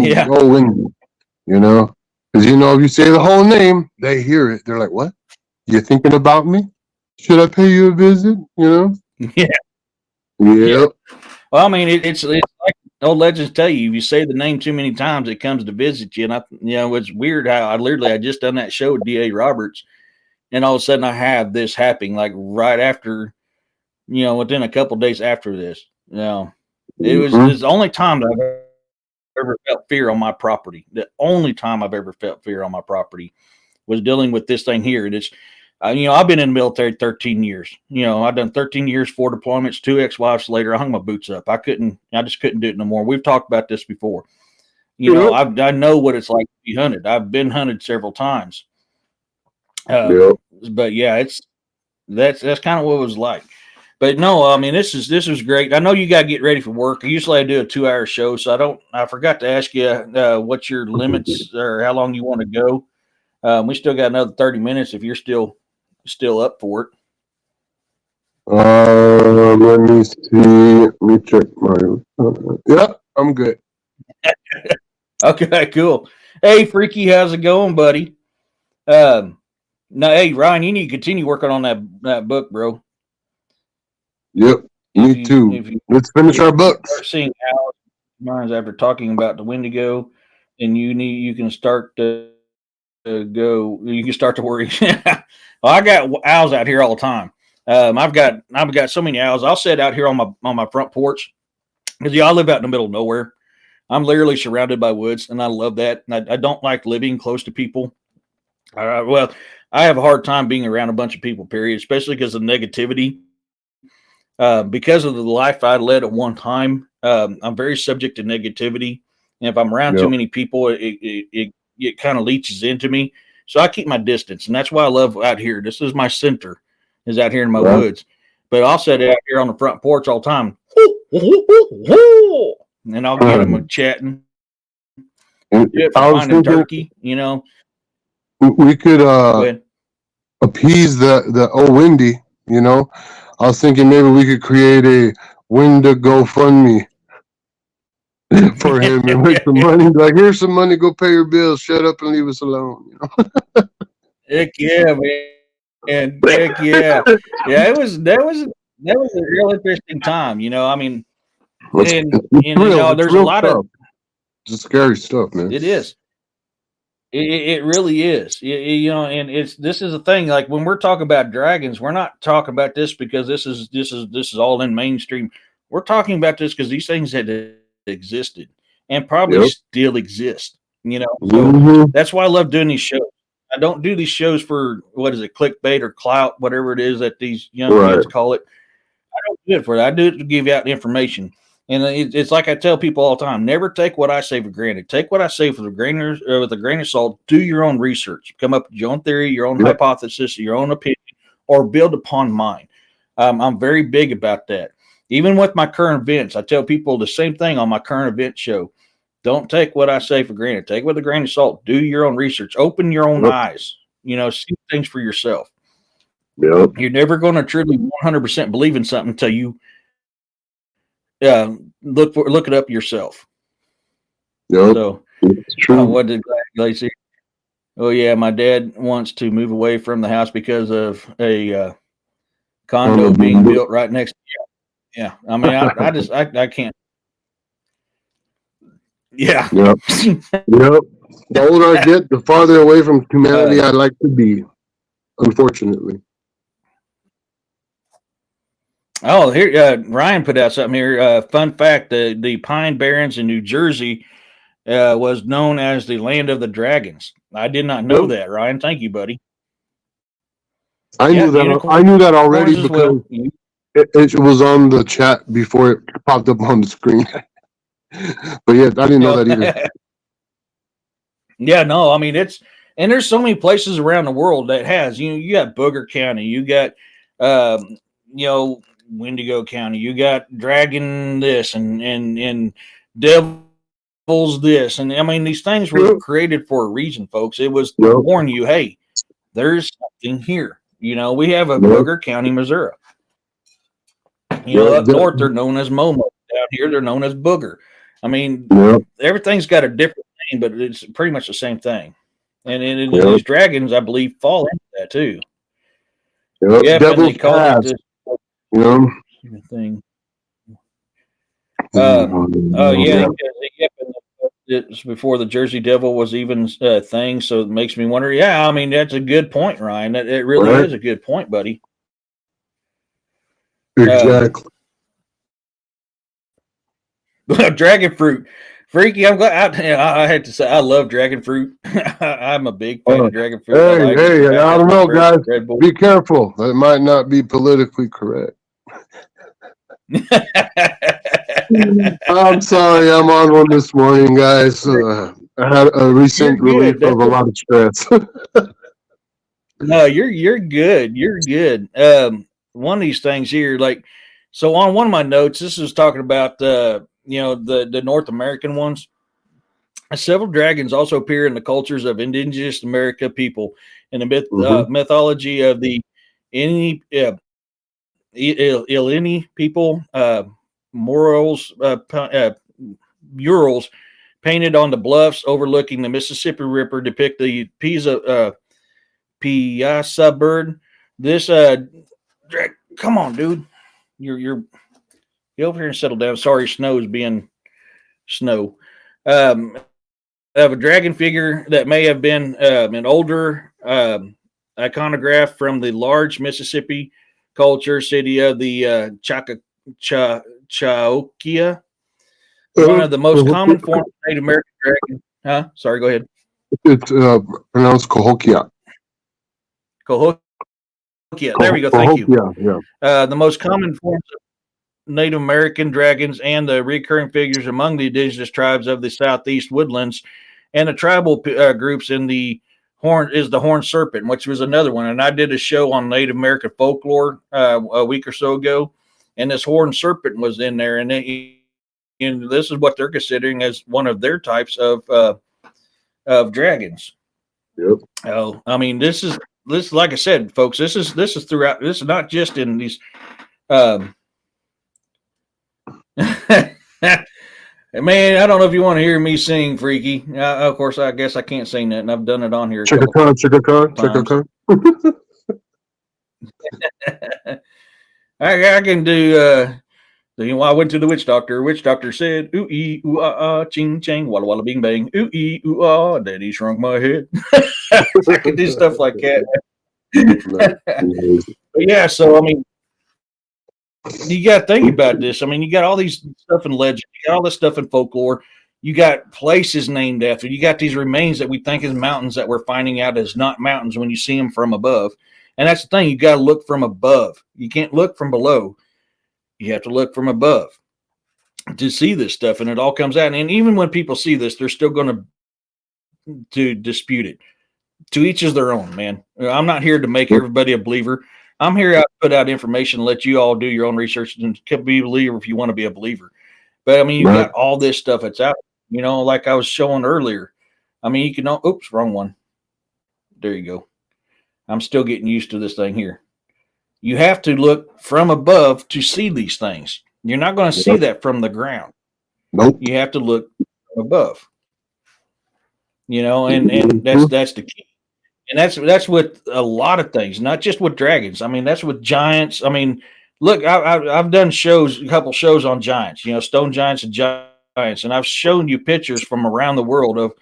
Yeah. Old Windy. Because if you say the whole name, they hear it. They're like, "What? You thinking about me? Should I pay you a visit?" Yeah. Yep. Yeah. Well, I mean, it's like old legends tell you, if you say the name too many times, it comes to visit you. And it's weird how I just done that show with D.A. Roberts, and all of a sudden I have this happening like right after, within a couple of days after this. It was the only time that I've ever felt fear on my property. The only time I've ever felt fear on my property was dealing with this thing here. And it's, I've been in the military 13 years. I've done 13 years, 4 deployments, 2 ex-wives later. I hung my boots up. I just couldn't do it no more. We've talked about this before. I know what it's like to be hunted. I've been hunted several times. But yeah, that's kind of what it was like. But no, I mean, this was great. I know you got to get ready for work. Usually I do a 2-hour show, so I forgot to ask you what your limits or how long you want to go. We still got another 30 minutes if you're still up for it. Let me see. Let me check my. Yeah, I'm good. Okay, cool. Hey, Freaky, how's it going, buddy? Now, hey, Ryan, you need to continue working on that book, bro. Yep, me too. Let's finish our books. Start seeing owls minds after talking about the Wendigo, and you can start to go. You can start to worry. Well, I got owls out here all the time. I've got so many owls. I'll sit out here on my front porch because I live out in the middle of nowhere. I'm literally surrounded by woods, and I love that. And I don't like living close to people. Well, I have a hard time being around a bunch of people, period, especially because of negativity. Because of the life I led at one time, I'm very subject to negativity. And if I'm around too many people, it kind of leaches into me. So I keep my distance. And that's why I love out here. This is my center, is out here in my woods. But I'll sit out here on the front porch all the time. And I'll get them chatting. Finding turkey, We could appease the old Windy, I was thinking maybe we could create a Wendigo GoFundMe for him and make some money. Like, here's some money, go pay your bills, shut up and leave us alone. Heck yeah, man. And heck yeah. Yeah, that was a real interesting time, I mean, there's a lot of it's scary stuff, man. It is. It really is. And this is the thing. Like when we're talking about dragons, we're not talking about this because this is all in mainstream. We're talking about this because these things had existed and probably still exist. So that's why I love doing these shows. I don't do these shows for clickbait or clout, whatever it is that these young kids call it. I don't do it for that. I do it to give you out information. And it's like I tell people all the time: never take what I say for granted. Take what I say with a grain of salt. Do your own research. Come up with your own theory, your own hypothesis, your own opinion, or build upon mine. I'm very big about that. Even with my current events, I tell people the same thing on my current event show. Don't take what I say for granted. Take it with a grain of salt. Do your own research. Open your own eyes. See things for yourself. Yep. You're never going to truly 100% believe in something until you look it up yourself. Yep. So it's true. what did Lacey? Oh yeah, my dad wants to move away from the house because of a condo Condo being being built. built right next. Yeah, I mean, I just I can't. Yeah. Yep. Yep. The older I get, the farther away from humanity I like to be. Unfortunately. Oh, here Ryan put out something here. Fun fact: the Pine Barrens in New Jersey was known as the land of the dragons. I did not know Yep. that, Ryan. Thank you, buddy. I Yeah, knew that. I knew that already unicorns as because well. it was on the chat before it popped up on the screen. But yeah, I didn't know that either. Yeah, no, I mean and there's so many places around the world that has you got Booger County, you got um, you know Wendigo County, you got Dragon this and Devil's this, and I mean these things were Yep. created for a reason, folks. It was to Yep. warn you, hey, there's something here. We have a Yep. Booger County, Missouri. Yep. Up north they're known as Momo. Down here they're known as Booger. I mean, Yep. everything's got a different name, but it's pretty much the same thing. And Yep. these dragons, I believe, fall into that too. Yep. Yep, and they Devil's called it Pass. this You know. thing. Yeah, yep. And it's before the Jersey Devil was even a thing, so it makes me wonder. Yeah, I mean that's a good point, Ryan. It really Right. is a good point, buddy. Exactly. Dragon fruit, freaky. I'm glad. I had to say I love dragon fruit. I'm a big fan of dragon fruit. I like Hey, it. I don't know, guys. Red Bull. Be careful. That might not be politically correct. I'm sorry, I'm on one this morning, guys. I had a recent relief of a lot of stress. No, you're good. You're good. One of these things here, like so on one of my notes, this is talking about the North American ones. Several dragons also appear in the cultures of indigenous America people in the mythology of the any Illini people, murals painted on the bluffs overlooking the Mississippi River depict the Piasa bird. This come on, dude. You're get over here and settle down. Sorry, snow's being snow. Of a dragon figure that may have been an older iconograph from the large Mississippi culture city of the Cahokia. One of the most common forms of Native American dragon. Huh? Sorry, go ahead. It's pronounced Cahokia. Cahokia. There we go. Thank you. Yeah. The most common forms of Native American dragons and the recurring figures among the indigenous tribes of the southeast woodlands and the tribal groups in the horned serpent, which was another one. And I did a show on Native American folklore a week or so ago, and this horned serpent was in there, and this is what they're considering as one of their types of dragons. Yep. Oh, I mean, this is like I said, folks. This is throughout. This is not just in these. Man, I don't know if you want to hear me sing, Freaky. Of course, I guess I can't sing that, and I've done it on here. Check a con. I can do. I went to the witch doctor. Witch doctor said, "Ooh ee ooh ah ah, ching chang, walla walla bing bang. Ooh ee ooh ah, daddy shrunk my head." I can do stuff like that. But yeah, so I mean, you got to think about this. I mean, you got all these stuff in legend, you got all this stuff in folklore, you got places named after, you got these remains that we think is mountains that we're finding out is not mountains when you see them from above. And that's the thing, you got to look from above. You can't look from below. You have to look from above to see this stuff, and it all comes out. And even when people see this, they're still going to dispute it. To each is their own, man. I'm not here to make everybody a believer. I'm here to put out information, let you all do your own research and be a believer if you want to be a believer. But I mean, you got all this stuff that's out, like I was showing earlier. I mean, you can, oops, wrong one. There you go. I'm still getting used to this thing here. You have to look from above to see these things. You're not going to see that from the ground. Nope. You have to look from above. and that's the key. And that's with a lot of things, not just with dragons. I mean, that's with giants. I mean, look, I've done shows, a couple shows on giants, stone giants and giants, and I've shown you pictures from around the world of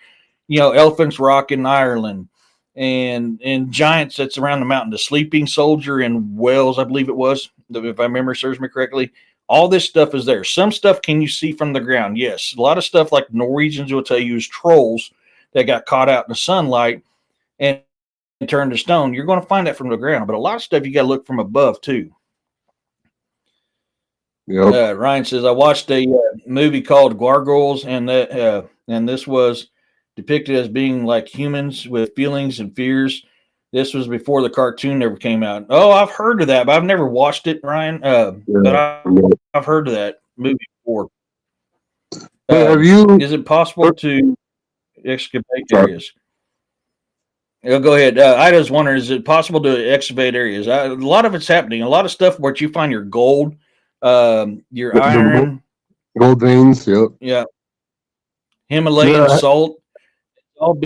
Elephant's Rock in Ireland, and giants that's around the mountain. The Sleeping Soldier in Wales, I believe it was, if my memory serves me correctly. All this stuff is there. Some stuff can you see from the ground? Yes, a lot of stuff like Norwegians will tell you is trolls that got caught out in the sunlight and turned to stone. You're going to find that from the ground, but a lot of stuff you got to look from above too. Yep. Ryan says I watched a movie called Gargoyles, and this was depicted as being like humans with feelings and fears. This was before the cartoon ever came out. Oh, I've heard of that, but I've never watched it, Ryan. But I've heard of that movie before. Have you? Is it possible to excavate areas? Go ahead. I just wonder, is it possible to excavate areas? A lot of it's happening. A lot of stuff where you find your gold, your iron, gold veins. Yep. Yeah. Himalayan salt, all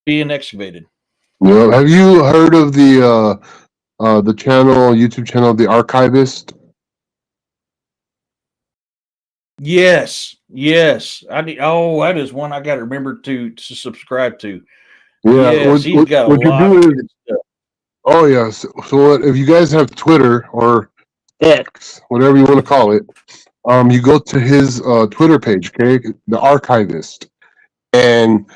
being excavated. Yeah. Have you heard of the YouTube channel, The Archivist? Yes. That is one I got to remember to subscribe to. Yeah. Yes, he's got a lot of good stuff. Oh yes. So if you guys have Twitter or X, whatever you want to call it, you go to his Twitter page, okay, The Archivist, and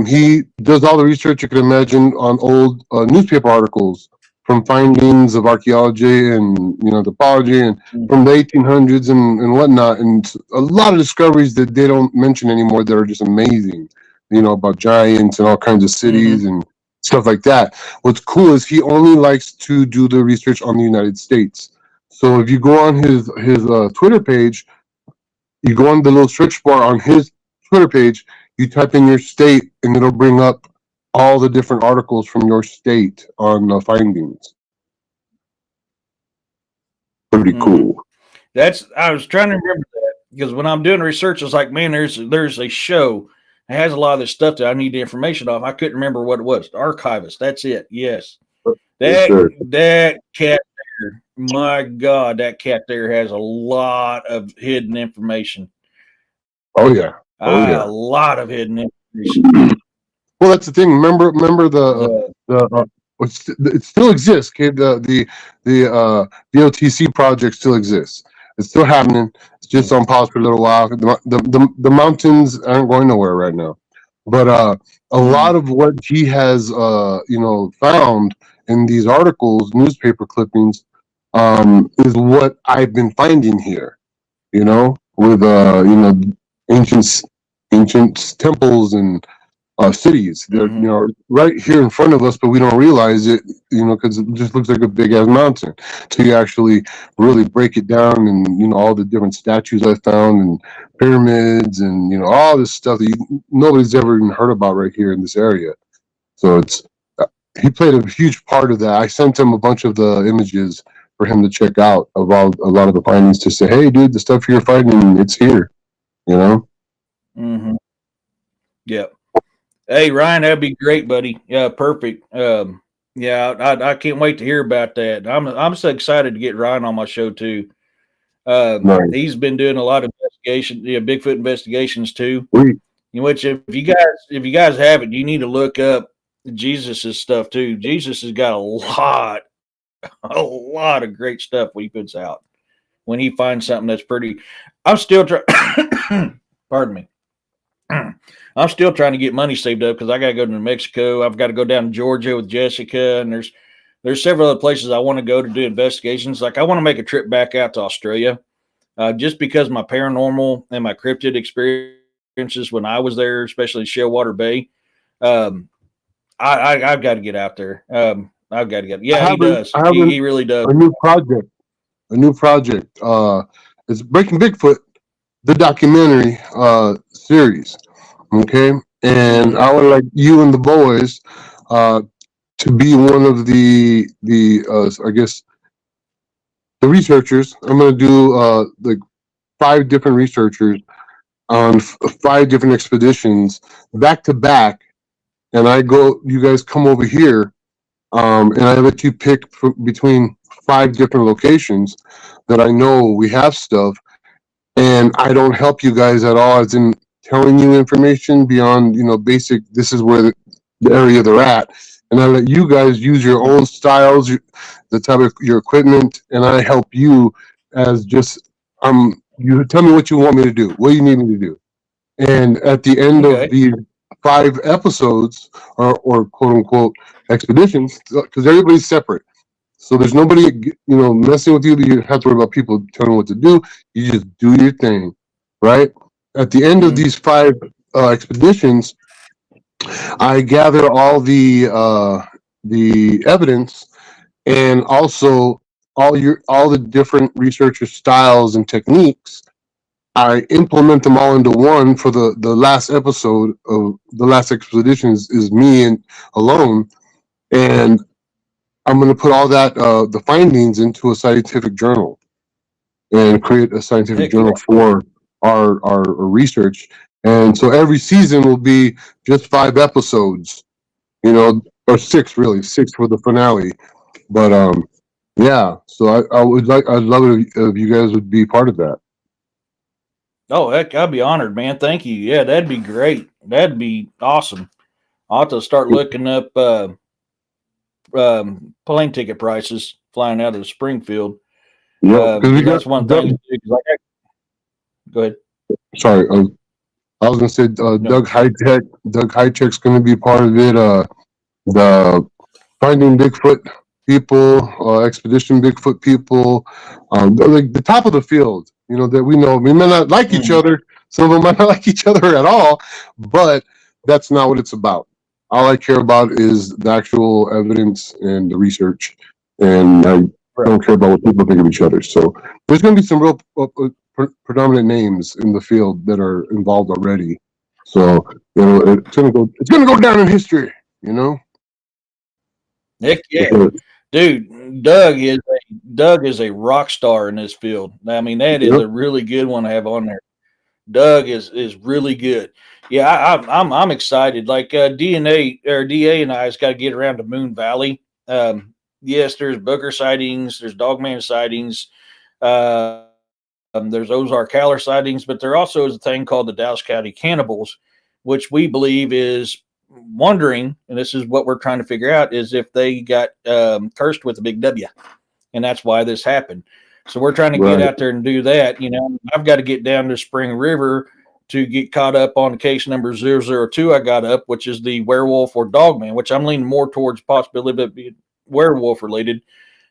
he does all the research you can imagine on old newspaper articles from findings of archaeology and topology and from the 1800s and whatnot, and a lot of discoveries that they don't mention anymore that are just amazing, about giants and all kinds of cities and stuff like that. What's cool is he only likes to do the research on the United States. So if you go on his Twitter page, you go on the little search bar on his Twitter page, you type in your state, and it'll bring up all the different articles from your state on findings. Pretty cool. I was trying to remember that because when I'm doing research, it's like, man, there's a show that has a lot of this stuff that I need the information off. I couldn't remember what it was. The Archivist. That's it. Yes. That cat there, my God, that cat there has a lot of hidden information. Oh yeah. A lot of hidden information. Well, that's the thing. Remember it still exists. Okay, the VOTC project still exists. It's still happening. It's just on pause for a little while. The mountains aren't going nowhere right now. But a lot of what he has found in these articles, newspaper clippings, is what I've been finding here. With ancient temples and cities. They're right here in front of us, but we don't realize it, because it just looks like a big ass mountain. So you actually really break it down, and all the different statues I found, and pyramids, and all this stuff that nobody's ever even heard about right here in this area. So he played a huge part of that. I sent him a bunch of the images for him to check out of a lot of the findings, to say, hey, dude, the stuff you're finding, it's here. Yeah. Hey, Ryan, that'd be great, buddy. Yeah, perfect. I can't wait to hear about that. I'm so excited to get Ryan on my show too. Nice. He's been doing a lot of investigation, Bigfoot investigations too. Sweet. Which if you guys haven't, you need to look up Jesus's stuff too. Jesus has got a lot of great stuff he puts out when he finds something that's pretty. I'm still trying. Pardon me. I'm still trying to get money saved up because I got to go to New Mexico. I've got to go down to Georgia with Jessica, and there's several other places I want to go to do investigations. Like I want to make a trip back out to Australia, just because my paranormal and my cryptid experiences when I was there, especially Shellwater Bay. I've got to get out there. I've got to get. Yeah, he does. He really does. A new project. It's Breaking Bigfoot, the documentary series. Okay, and I would like you and the boys to be one of the I guess the researchers. I'm going to do like 5 different researchers on 5 different expeditions back to back and you guys come over here, and I let you pick between 5 different locations that I know we have stuff, and I don't help you guys at all, as in telling you information beyond, basic. This is where the area they're at, and I let you guys use your own styles, the type of your equipment, and I help you as just You tell me what you want me to do, what you need me to do, and at the end of Okay. the 5 episodes, or quote unquote expeditions, because everybody's separate. So there's nobody, messing with you. You have to worry about people telling you what to do. You just do your thing, right? At the end of Mhm. these 5 expeditions, I gather all the evidence, and also all the different researcher styles and techniques. I implement them all into one for the last episode of the last expeditions is me and alone, and I'm going to put all that the findings into a scientific journal and create a scientific Heck yeah. journal for our research. And so every season will be just 5 episodes, or 6, really, 6 for the finale. But yeah. So I'd love it if you guys would be part of that. Oh, heck, I'd be honored, man. Thank you. Yeah, that'd be great. That'd be awesome. I'll have to start looking up plane ticket prices flying out of Springfield. Yep, because we Because got that's one thing to Doug. do. 'Cause go ahead. Sorry, I was gonna say No. Doug Hightech. Doug Hightech's gonna be part of it. The Finding Bigfoot people, Expedition Bigfoot people, like the top of the field. That we know. We may not like each Mhm. other. Some of them might not like each other at all, but that's not what it's about. All I care about is the actual evidence and the research, and I Right. don't care about what people think of each other. So there's going to be some real predominant names in the field that are involved already. So it's going to go down in history. You know. Heck yeah. Dude, Doug is a rock star in this field. I mean, that is Yep. a really good one to have on there. Doug is really good. Yeah, I'm excited. Like DNA or DA and I's got to get around to Moon Valley. Yes, there's Booker sightings, there's Dogman sightings, there's Ozark Howler sightings, but there also is a thing called the Dallas County Cannibals, which we believe is wondering, and this is what we're trying to figure out, is if they got cursed with a big W, and that's why this happened. So we're trying to get Right. out there and do that. I've got to get down to Spring River to get caught up on case number 002 I got up, which is the werewolf or dogman, which I'm leaning more towards possibility of being werewolf related.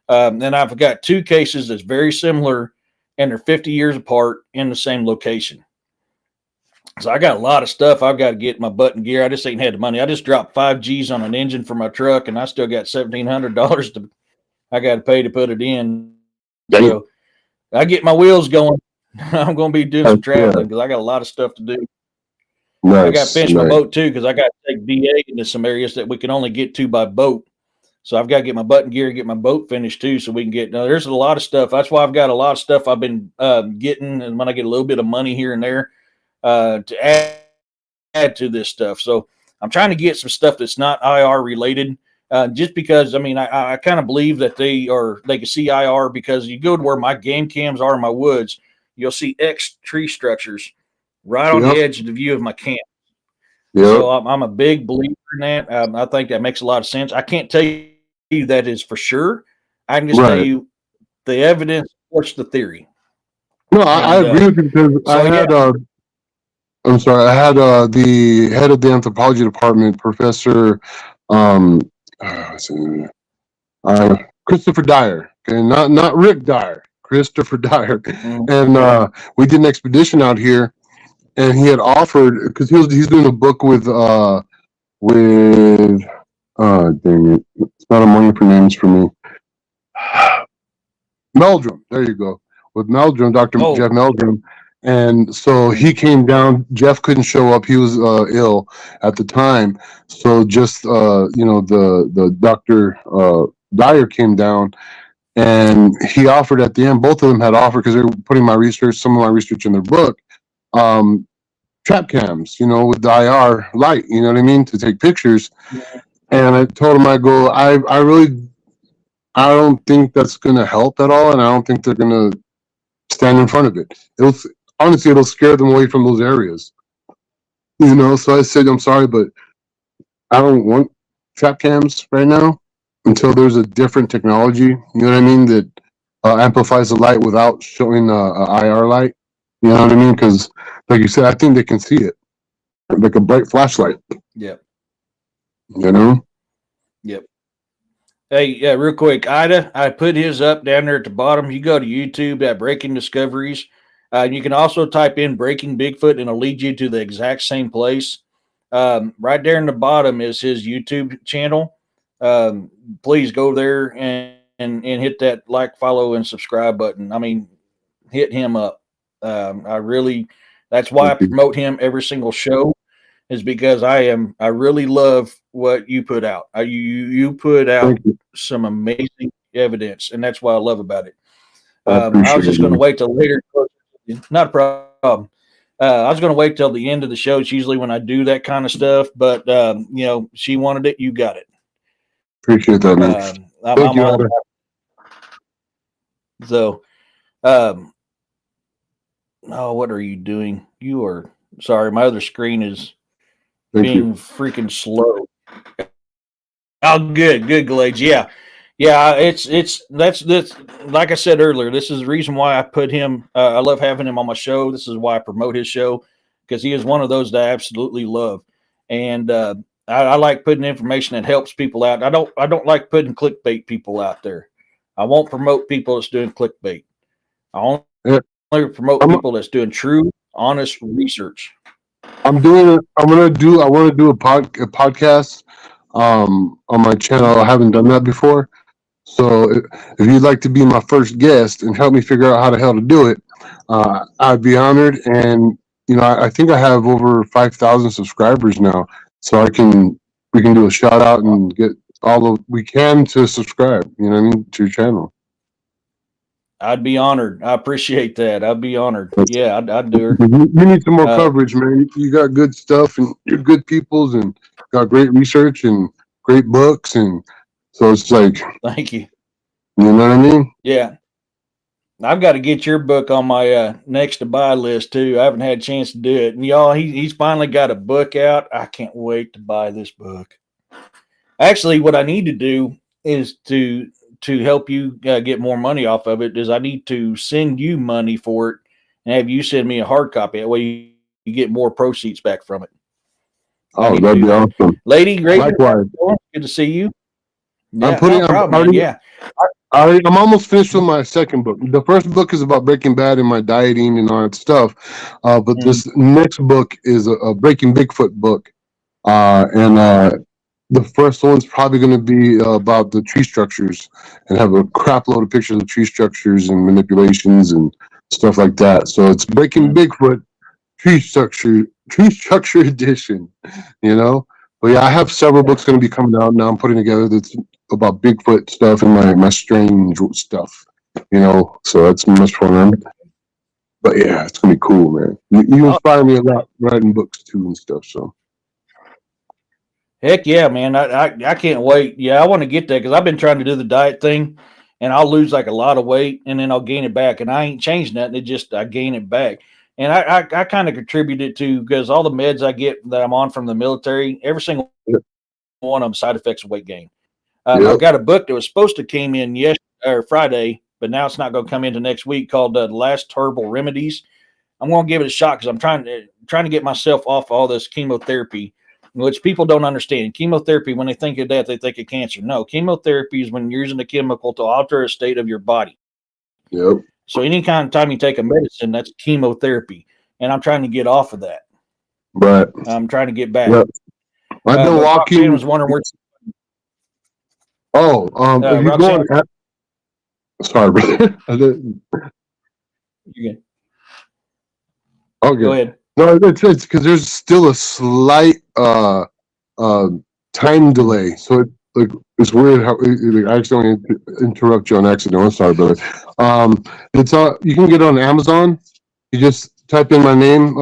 Then I've got 2 cases that's very similar, and they're 50 years apart in the same location. So I got a lot of stuff I've got to get my butt in gear. I just ain't had the money. I just dropped 5 G's on an engine for my truck, and I still got $1,700 to I got to pay to put it in. Dang. So I get my wheels going. I'm going to be doing some Yeah. traveling because I got a lot of stuff to do. I got to Nice. finish my Nice. boat too because I got to take DA into some areas that we can only get to by boat. So I've got to get my butt in gear and get my boat finished too, so we can get. Now, there's a lot of stuff. That's why I've got a lot of stuff I've been getting, and when I get a little bit of money here and there to add to this stuff. So I'm trying to get some stuff that's not IR related. Just because I kind of believe that they can see IR because you go to where my game cams are in my woods, you'll see X tree structures right on the Yep. edge of the view of my camp. Yep. So I'm a big believer in that. I think that makes a lot of sense. I can't tell you that is for sure. I can just tell Right. you the evidence supports the theory. No, I And agree with you because so yeah, I'm sorry, I had the head of the anthropology department, Professor um, what's his name? Christopher Dyer. Okay, not Rick Dyer, Christopher Dyer, mm, and we did an expedition out here, and he had offered because he's doing a book with dang it, it's not among the names for me. Meldrum, there you go. With Meldrum, Dr. oh, Jeff Meldrum. And so mm, he came down. Jeff couldn't show up. He was ill at the time. So just the Dr. Dyer came down, and he offered at the end. Both of them had offered because they were putting some of my research in their book. Um, trap cams, you know, with the IR light, you know what I mean, to take pictures. And I told him, I go, I don't think that's gonna help at all, and I don't think they're gonna stand in front of it. It'll scare them away from those areas, you know. So I said, I'm sorry, but I don't want trap cams right now until there's a different technology. You know what I mean? That amplifies the light without showing a IR light. You know what I mean? Because, like you said, I think they can see it like a bright flashlight. Yep. You know? Yep. Hey, yeah, real quick, Ida, I put his up down there at the bottom. You go to YouTube at Breaking Discoveries. You can also type in Breaking Bigfoot, and it'll lead you to the exact same place. Right there in the bottom is his YouTube channel. Please go there and hit that like, follow, and subscribe button. I mean, hit him up. That's why I Thank you. promote him every single show, is because I really love what you put out. You put out Thank you. some amazing evidence, and that's what I love about it. I I appreciate was just it. going to wait till later. Not a problem. I was going to wait till the end of the show. It's usually when I do that kind of stuff, but you know, she wanted it. You got it. Appreciate that, man. I'm Thank you, all Ida. about it. So, um, oh, what are you doing? You are sorry. My other screen is Thank you. being freaking slow. Oh, good, Glades. Yeah, that's like I said earlier. This is the reason why I put him. I love having him on my show. This is why I promote his show, because he is one of those that I absolutely love, and I like putting information that helps people out. I don't like putting clickbait people out there. I won't promote people that's doing clickbait. I Yeah. only promote I'm people that's doing true, honest research. I'm doing it. I want to do a podcast on my channel. I haven't done that before. So if you'd like to be my first guest and help me figure out how the hell to do it, I'd be honored. And you know, I think I have over 5,000 subscribers now, so we can do a shout out and get all of we can to subscribe. You know what I mean, to your channel. I'd be honored. I appreciate that. I'd be honored. Yeah, I'd do her. You need some more coverage, man. You got good stuff and you're good peoples and got great research and great books, and so it's like, Thank you. you know what I mean? Yeah. I've got to get your book on my next to buy list too. I haven't had a chance to do it. And y'all, he's finally got a book out. I can't wait to buy this book. Actually, what I need to do is to help you get more money off of it is I need to send you money for it and have you send me a hard copy. That way you get more proceeds back from it. Oh, that'd be awesome. Lady, great. Likewise. Good to see you. Yeah, I'm putting. no problem, I'm, man. Yeah. I'm almost finished with my second book. The first book is about Breaking Bad and my dieting and all that stuff. But this next book is a Breaking Bigfoot book. The first one's probably going to be about the tree structures and have a crap load of pictures of tree structures and manipulations and stuff like that. So it's Breaking Bigfoot tree structure edition, you know. But yeah, I have several books going to be coming out now. I'm putting together that's about Bigfoot stuff and my strange stuff, you know. So that's much fun. But yeah, it's gonna be cool, man. You inspire me a lot writing books too and stuff. So heck yeah, man. I can't wait. Yeah, I want to get that because I've been trying to do the diet thing and I'll lose like a lot of weight and then I'll gain it back. And I ain't changed nothing. It just I gain it back. And I kind of contributed to because all the meds I get that I'm on from the military, every single one of them side effects of weight gain. I've got a book that was supposed to came in yesterday or Friday, but now it's not going to come into next week called The Last Herbal Remedies. I'm going to give it a shot because I'm trying to get myself off all this chemotherapy, which people don't understand. Chemotherapy, when they think of that, they think of cancer. No, chemotherapy is when you're using a chemical to alter a state of your body. Yep. So any kind of time you take a medicine, that's chemotherapy, and I'm trying to get off of that. Right. I'm trying to get back. Yep. I've been walking. I was wondering where. If you go on. Sorry, brother. Okay. Go ahead. No, it's because there's still a slight time delay, so it's weird how I accidentally interrupt you on accident. I'm sorry, brother. It's you can get it on Amazon. You just type in my name,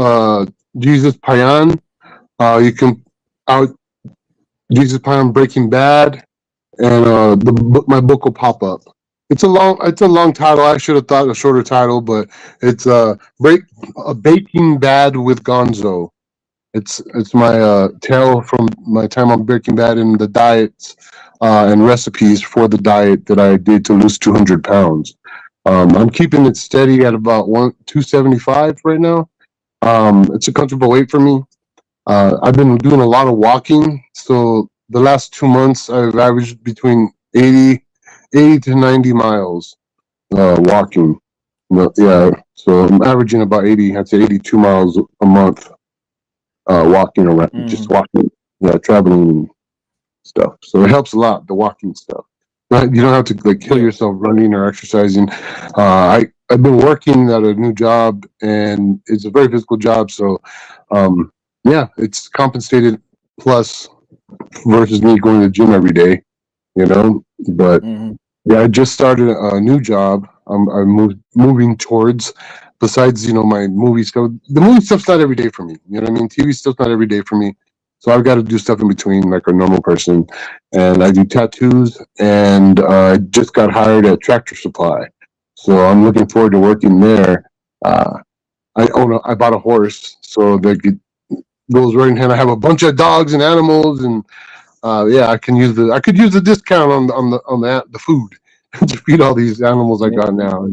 Jesus Payan. You can out Jesus Payan Breaking Bad, and my book will pop up. It's a long title. I should have thought a shorter title, but it's Baking Bad with Gonzo. It's my tale from my time on Breaking Bad and the diets and recipes for the diet that I did to lose 200 pounds. I'm keeping it steady at about 275 right now. It's a comfortable weight for me. I've been doing a lot of walking, so the last 2 months I've averaged between 80 to 90 miles walking. Yeah, so I'm averaging about 80. I'd say 82 miles a month walking around, just walking, yeah, traveling and stuff. So it helps a lot, the walking stuff. You don't have to like kill yourself running or exercising. I've been working at a new job, and it's a very physical job. So, yeah, it's compensated plus versus me going to the gym every day. You know, but yeah, I just started a new job. I'm moving towards. Besides, my movie stuff, the movie stuff's not every day for me. You know what I mean? TV stuff's not every day for me. So I've got to do stuff in between, like a normal person. And I do tattoos, and I just got hired at Tractor Supply. So I'm looking forward to working there. I bought a horse, so that it goes right in hand. I have a bunch of dogs and animals, and yeah, I could use the discount on the food to feed all these animals I got now.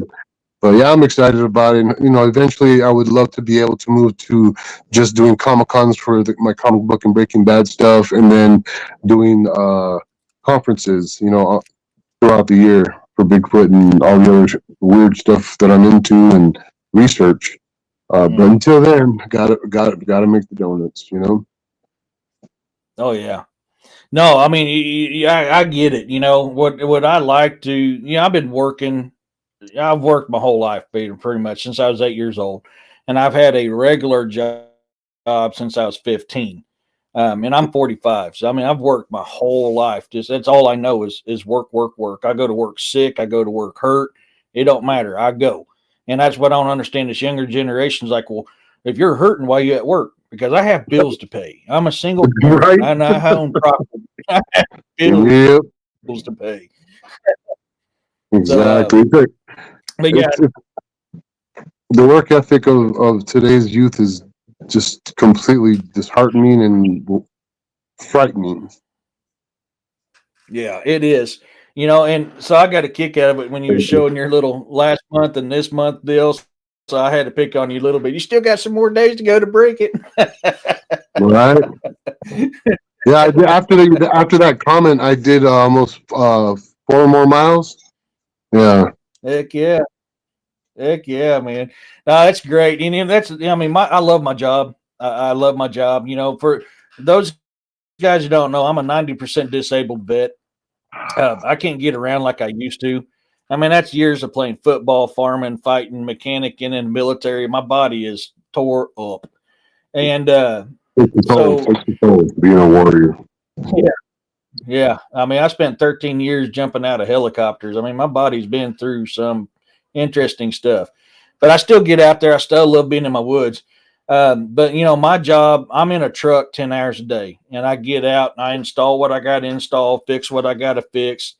But yeah, I'm excited about it. And, eventually I would love to be able to move to just doing Comic Cons for my comic book and Breaking Bad stuff, and then doing conferences, throughout the year for Bigfoot and all the other weird stuff that I'm into and research. But until then, gotta make the donuts. Oh yeah. No, I mean, I get it. What I like to, I've been working. I've worked my whole life, pretty much since I was 8 years old, and I've had a regular job since I was 15. And I'm 45, so I mean, I've worked my whole life. Just that's all I know is work, work, work. I go to work sick. I go to work hurt. It don't matter. I go, and that's what I don't understand. This younger generation's like, well, if you're hurting, why you at work? Because I have bills to pay. I'm a single parent, Right? and I own property. I have Yep, bills to pay. exactly. So, but yeah, The work ethic of today's youth is just completely disheartening and frightening. yeah, it is. And so I got a kick out of it when you were showing your little last month and this month deals. So I had to pick on you a little bit. You still got some more days to go to break it. Right? Yeah, I did, after that comment, I did almost 4 more miles. Yeah. Heck yeah. Heck yeah, man. No, that's great. And that's, I mean, I love my job. I love my job. For those guys who don't know, I'm a 90% disabled vet. I can't get around like I used to. I mean, that's years of playing football, farming, fighting, mechanic, and in the military. My body is tore up. And so, Being a warrior. yeah, yeah. I mean, I spent 13 years jumping out of helicopters. I mean, my body's been through some interesting stuff, but I still get out there. I still love being in my woods. But my job, I'm in a truck 10 hours a day, and I get out and I install what I got to install, fix what I got to fix.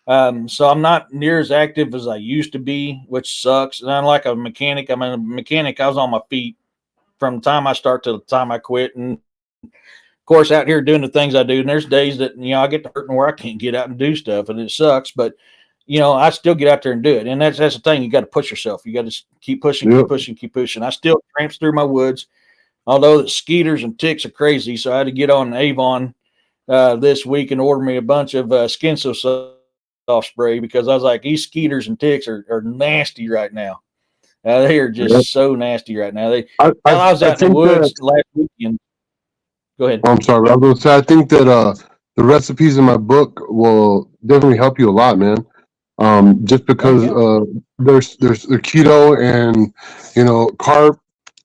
So I'm not near as active as I used to be, which sucks. And I'm like a mechanic. I'm a mechanic. I was on my feet from the time I start to the time I quit. And of course, out here doing the things I do, and there's days that, I get to hurting where I can't get out and do stuff, and it sucks. But, I still get out there and do it. And that's the thing. You got to push yourself. You got to keep pushing, keep pushing, keep pushing. I still tramps through my woods, although the skeeters and ticks are crazy. So I had to get on Avon this week and order me a bunch of Skin So Soft spray, because I was like, these skeeters and ticks are nasty right now. They are just so nasty right now. I was out in the woods last weekend. Go ahead. I'm sorry, I was going to say, I think that the recipes in my book will definitely help you a lot, man. Just because they're keto and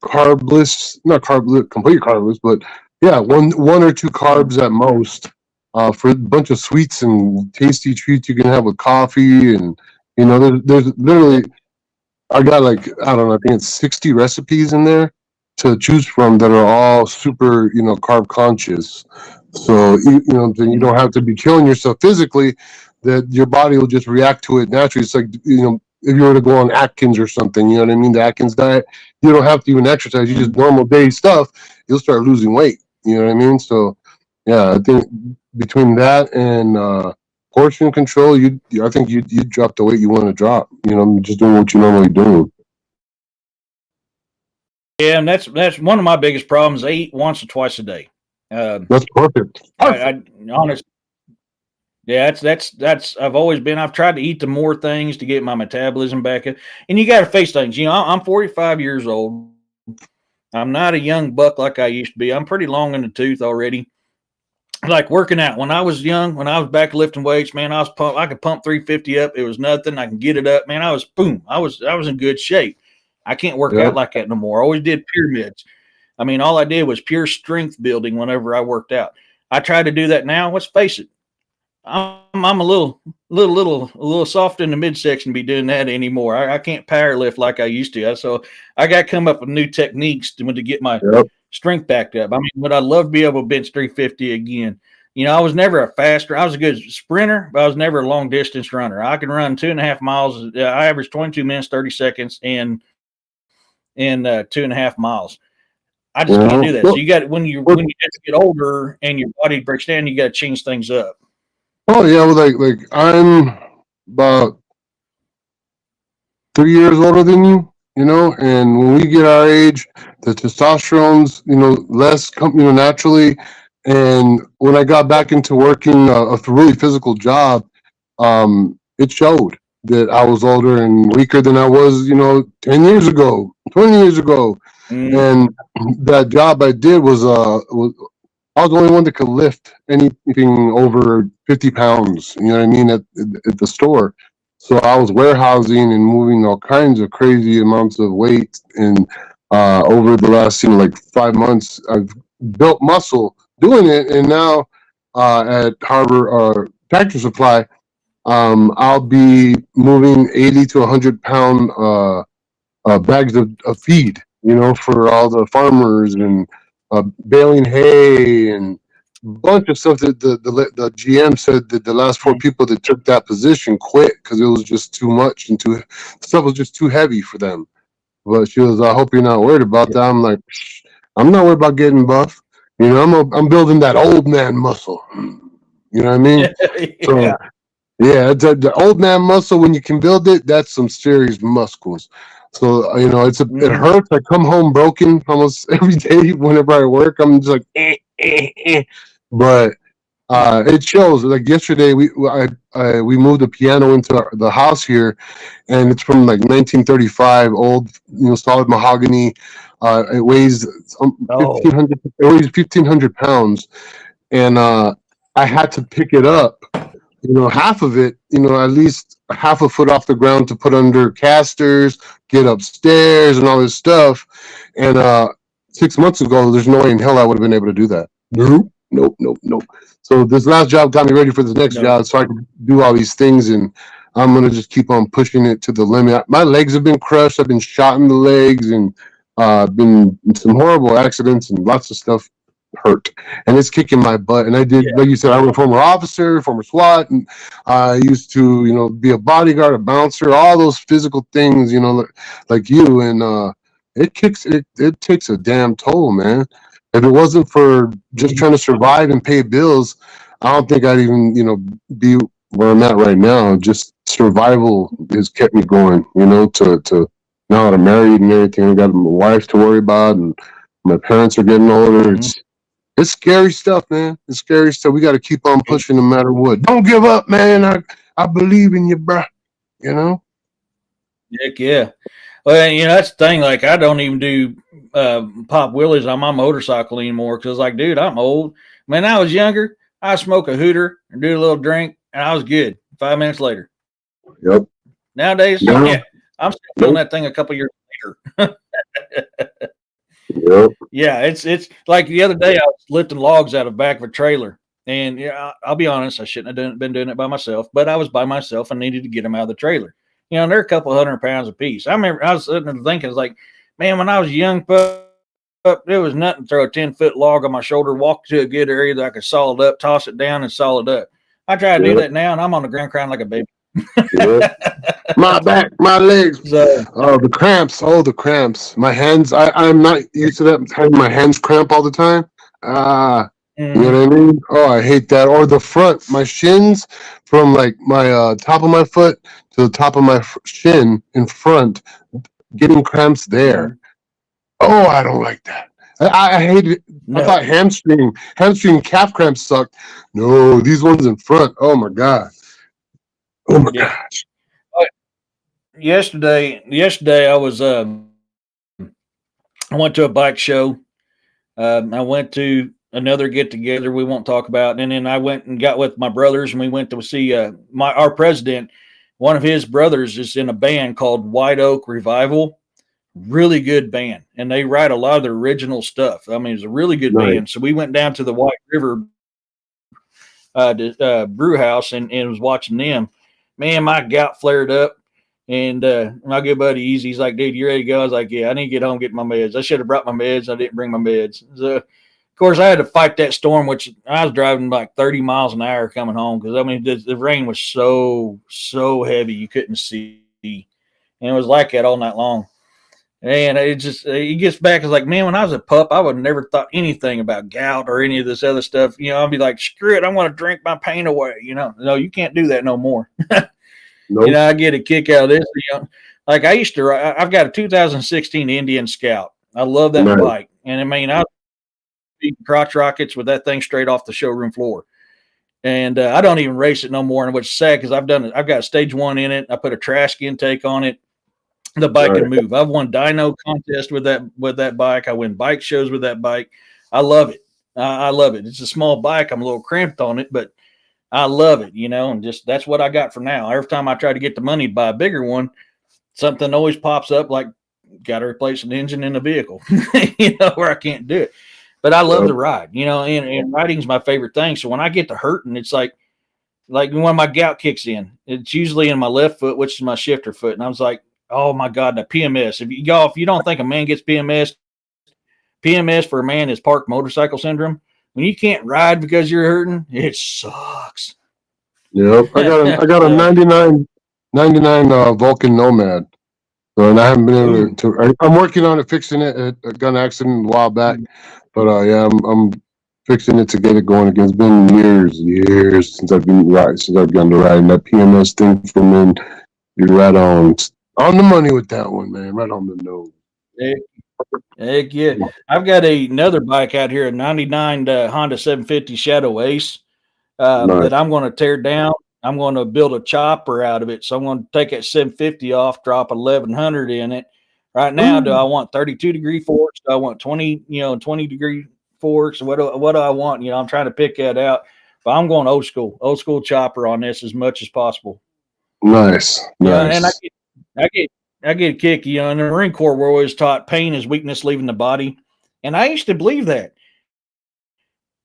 carbless, not completely carbless, but yeah, one or two carbs at most. For a bunch of sweets and tasty treats you can have with coffee, and there's literally, I got like, I don't know, I think it's 60 recipes in there. to choose from that are all super, carb conscious. So then you don't have to be killing yourself physically. That your body will just react to it naturally. It's like if you were to go on Atkins or something, you know what I mean, the Atkins diet, you don't have to even exercise. You just normal day stuff, you'll start losing weight. You know what I mean? So yeah, I think between that and portion control, I think you drop the weight you want to drop. Just doing what you normally do. Yeah, and that's one of my biggest problems. I eat once or twice a day. That's perfect. I honest, yeah, that's. I've always been. I've tried to eat the more things to get my metabolism back up. And you got to face things. I'm 45 years old. I'm not a young buck like I used to be. I'm pretty long in the tooth already. Like working out. When I was young, when I was back lifting weights, man, I could pump 350 up. It was nothing. I can get it up, man. I was in good shape. I can't work Yep. out like that no more. I always did pyramids. I mean, all I did was pure strength building whenever I worked out. I try to do that now. Let's face it, I'm a little soft in the midsection to be doing that anymore. I can't power lift like I used to. So I got to come up with new techniques to get my Yep. strength backed up. I mean, would I love to be able to bench 350 again? I was never a faster. I was a good sprinter, but I was never a long distance runner. I can run 2.5 miles. I averaged 22 minutes 30 seconds in 2.5 miles. I just can't do that. So you got when you get older and your body breaks down, you got to change things up. Oh yeah, well, like I'm about 3 years older than you, and when we get our age, the testosterone's, less, naturally. And when I got back into working a really physical job, it showed that I was older and weaker than I was, 10 years ago, 20 years ago. Mm. And that job I did was I was the only one that could lift anything over 50 pounds, you know what I mean, at the store. So I was warehousing and moving all kinds of crazy amounts of weight. And over the last, like 5 months, I've built muscle doing it. And now at Harbor Tractor Supply, I'll be moving 80 to 100 pound bags of feed, for all the farmers, and baling hay and a bunch of stuff that the GM said that the last 4 people that took that position quit because it was just too much and stuff was just too heavy for them. But she was, I hope you're not worried about that. I'm like, I'm not worried about getting buff. I'm building that old man muscle. You know what I mean? Yeah. So yeah, the old man muscle, when you can build it, that's some serious muscles. So it hurts. I come home broken almost every day whenever I work. I'm just like, but it shows. Like yesterday, we moved the piano into the house here, and it's from like 1935, old, solid mahogany. It weighs 1,500. It weighs 1,500 pounds, and I had to pick it up, half of it, at least half a foot off the ground to put under casters, get upstairs and all this stuff. And 6 months ago, there's no way in hell I would have been able to do that. Nope, nope, nope, nope. So this last job got me ready for this next job so I can do all these things. And I'm going to just keep on pushing it to the limit. My legs have been crushed. I've been shot in the legs and been in some horrible accidents and lots of stuff hurt, and it's kicking my butt. And I did, like you said, I'm a former officer, former SWAT, and I used to, be a bodyguard, a bouncer, all those physical things, like you. And it takes a damn toll, man. If it wasn't for just trying to survive and pay bills, I don't think I'd even, be where I'm at right now. Just survival has kept me going, to now that I'm married and everything. I got my wife to worry about, and my parents are getting older. It's scary stuff, man. It's scary stuff. We got to keep on pushing no matter what. Don't give up, man. I believe in you, bruh. Heck yeah. Well, that's the thing. Like, I don't even do pop wheelies on my motorcycle anymore because, like, dude, I'm old. When I was younger, I smoke a hooter and do a little drink, and I was good. 5 minutes later. Yep. Nowadays, yeah, I'm still feeling that thing a couple years later. Yep. Yeah, it's like the other day I was lifting logs out of the back of a trailer, and I'll be honest, I shouldn't have been doing it by myself, but I was by myself and needed to get them out of the trailer. And they're a couple 100 pounds a piece. I remember I was sitting there thinking, it's like, man, when I was a young It was nothing to throw a 10-foot log on my shoulder, walk to a good area that I could saw it up, toss it down, and saw it up. I try to do Yep. that now, and I'm on the ground crying like a baby. Yep. My back, my legs. So, Oh, the cramps. Oh, the cramps. My hands. I'm not used to that. Having my hands cramp all the time. You know what I mean? Oh, I hate that. Or the front, my shins, from like my top of my foot to the top of my shin in front, getting cramps there. Oh, I don't like that. I hate it. I no. thought hamstring calf cramps sucked. No, these ones in front. Oh my god. Oh my Yeah. gosh. Yesterday I went to a bike show. I went to another get together we won't talk about, and then I went and got with my brothers, and we went to see our president. One of his brothers is in a band called White Oak Revival. Really good band, and they write a lot of the original stuff. I mean, it's a really good band. So we went down to the White River brew house and was watching them. Man, my gout flared up. And my good buddy Easy, he's like, dude, you ready to go? I was like, yeah, I need to get home and get my meds. I should have brought my meds. I didn't bring my meds. So, of course, I had to fight that storm, which I was driving like 30 miles an hour coming home because, I mean, the rain was so heavy you couldn't see. And it was like that all night long. And it gets back. It's like, man, when I was a pup, I would have never thought anything about gout or any of this other stuff. You know, I'd be like, screw it. I want to drink my pain away. You know, no, you can't do that no more. Nope. You know, I get a kick out of this. You know, like I've got a 2016 Indian Scout. I love that bike. And I mean, I was eating crotch rockets with that thing straight off the showroom floor. And I don't even race it no more. And what's sad because I've got a stage 1 in it. I put a trash intake on it. The bike can move. I've won dyno contest with that bike. I win bike shows with that bike. I love it. I love it. It's a small bike. I'm a little cramped on it, but I love it, you know, and just that's what I got for now. Every time I try to get the money to buy a bigger one, something always pops up like got to replace an engine in the vehicle, you know, where I can't do it. But I love to ride, you know, and riding's my favorite thing. So when I get to hurting, it's like when my gout kicks in, it's usually in my left foot, which is my shifter foot. And I was like, oh my God, the PMS. If you don't think a man gets PMS for a man is park motorcycle syndrome. When you can't ride because you're hurting, it sucks. Yep. I got a 99 Vulcan Nomad. And I haven't been able to. I'm working on it, fixing it. A gun accident a while back, but yeah, I'm fixing it to get it going again. It's been years since I've gone to riding. That PMS thing for men, you're right on the money with that one, man. Right on the nose. Heck yeah. I've got another bike out here, a 99 Honda 750 Shadow Ace that I'm going to tear down. I'm going to build a chopper out of it. So I'm going to take that 750 off, drop 1100 in it. Right now, do I want 32-degree forks? Do I want 20-degree forks? What do I want? You know, I'm trying to pick that out. But I'm going old school chopper on this as much as possible. Nice. And I get a kick. You know, in the Marine Corps, we're always taught pain is weakness leaving the body, and I used to believe that.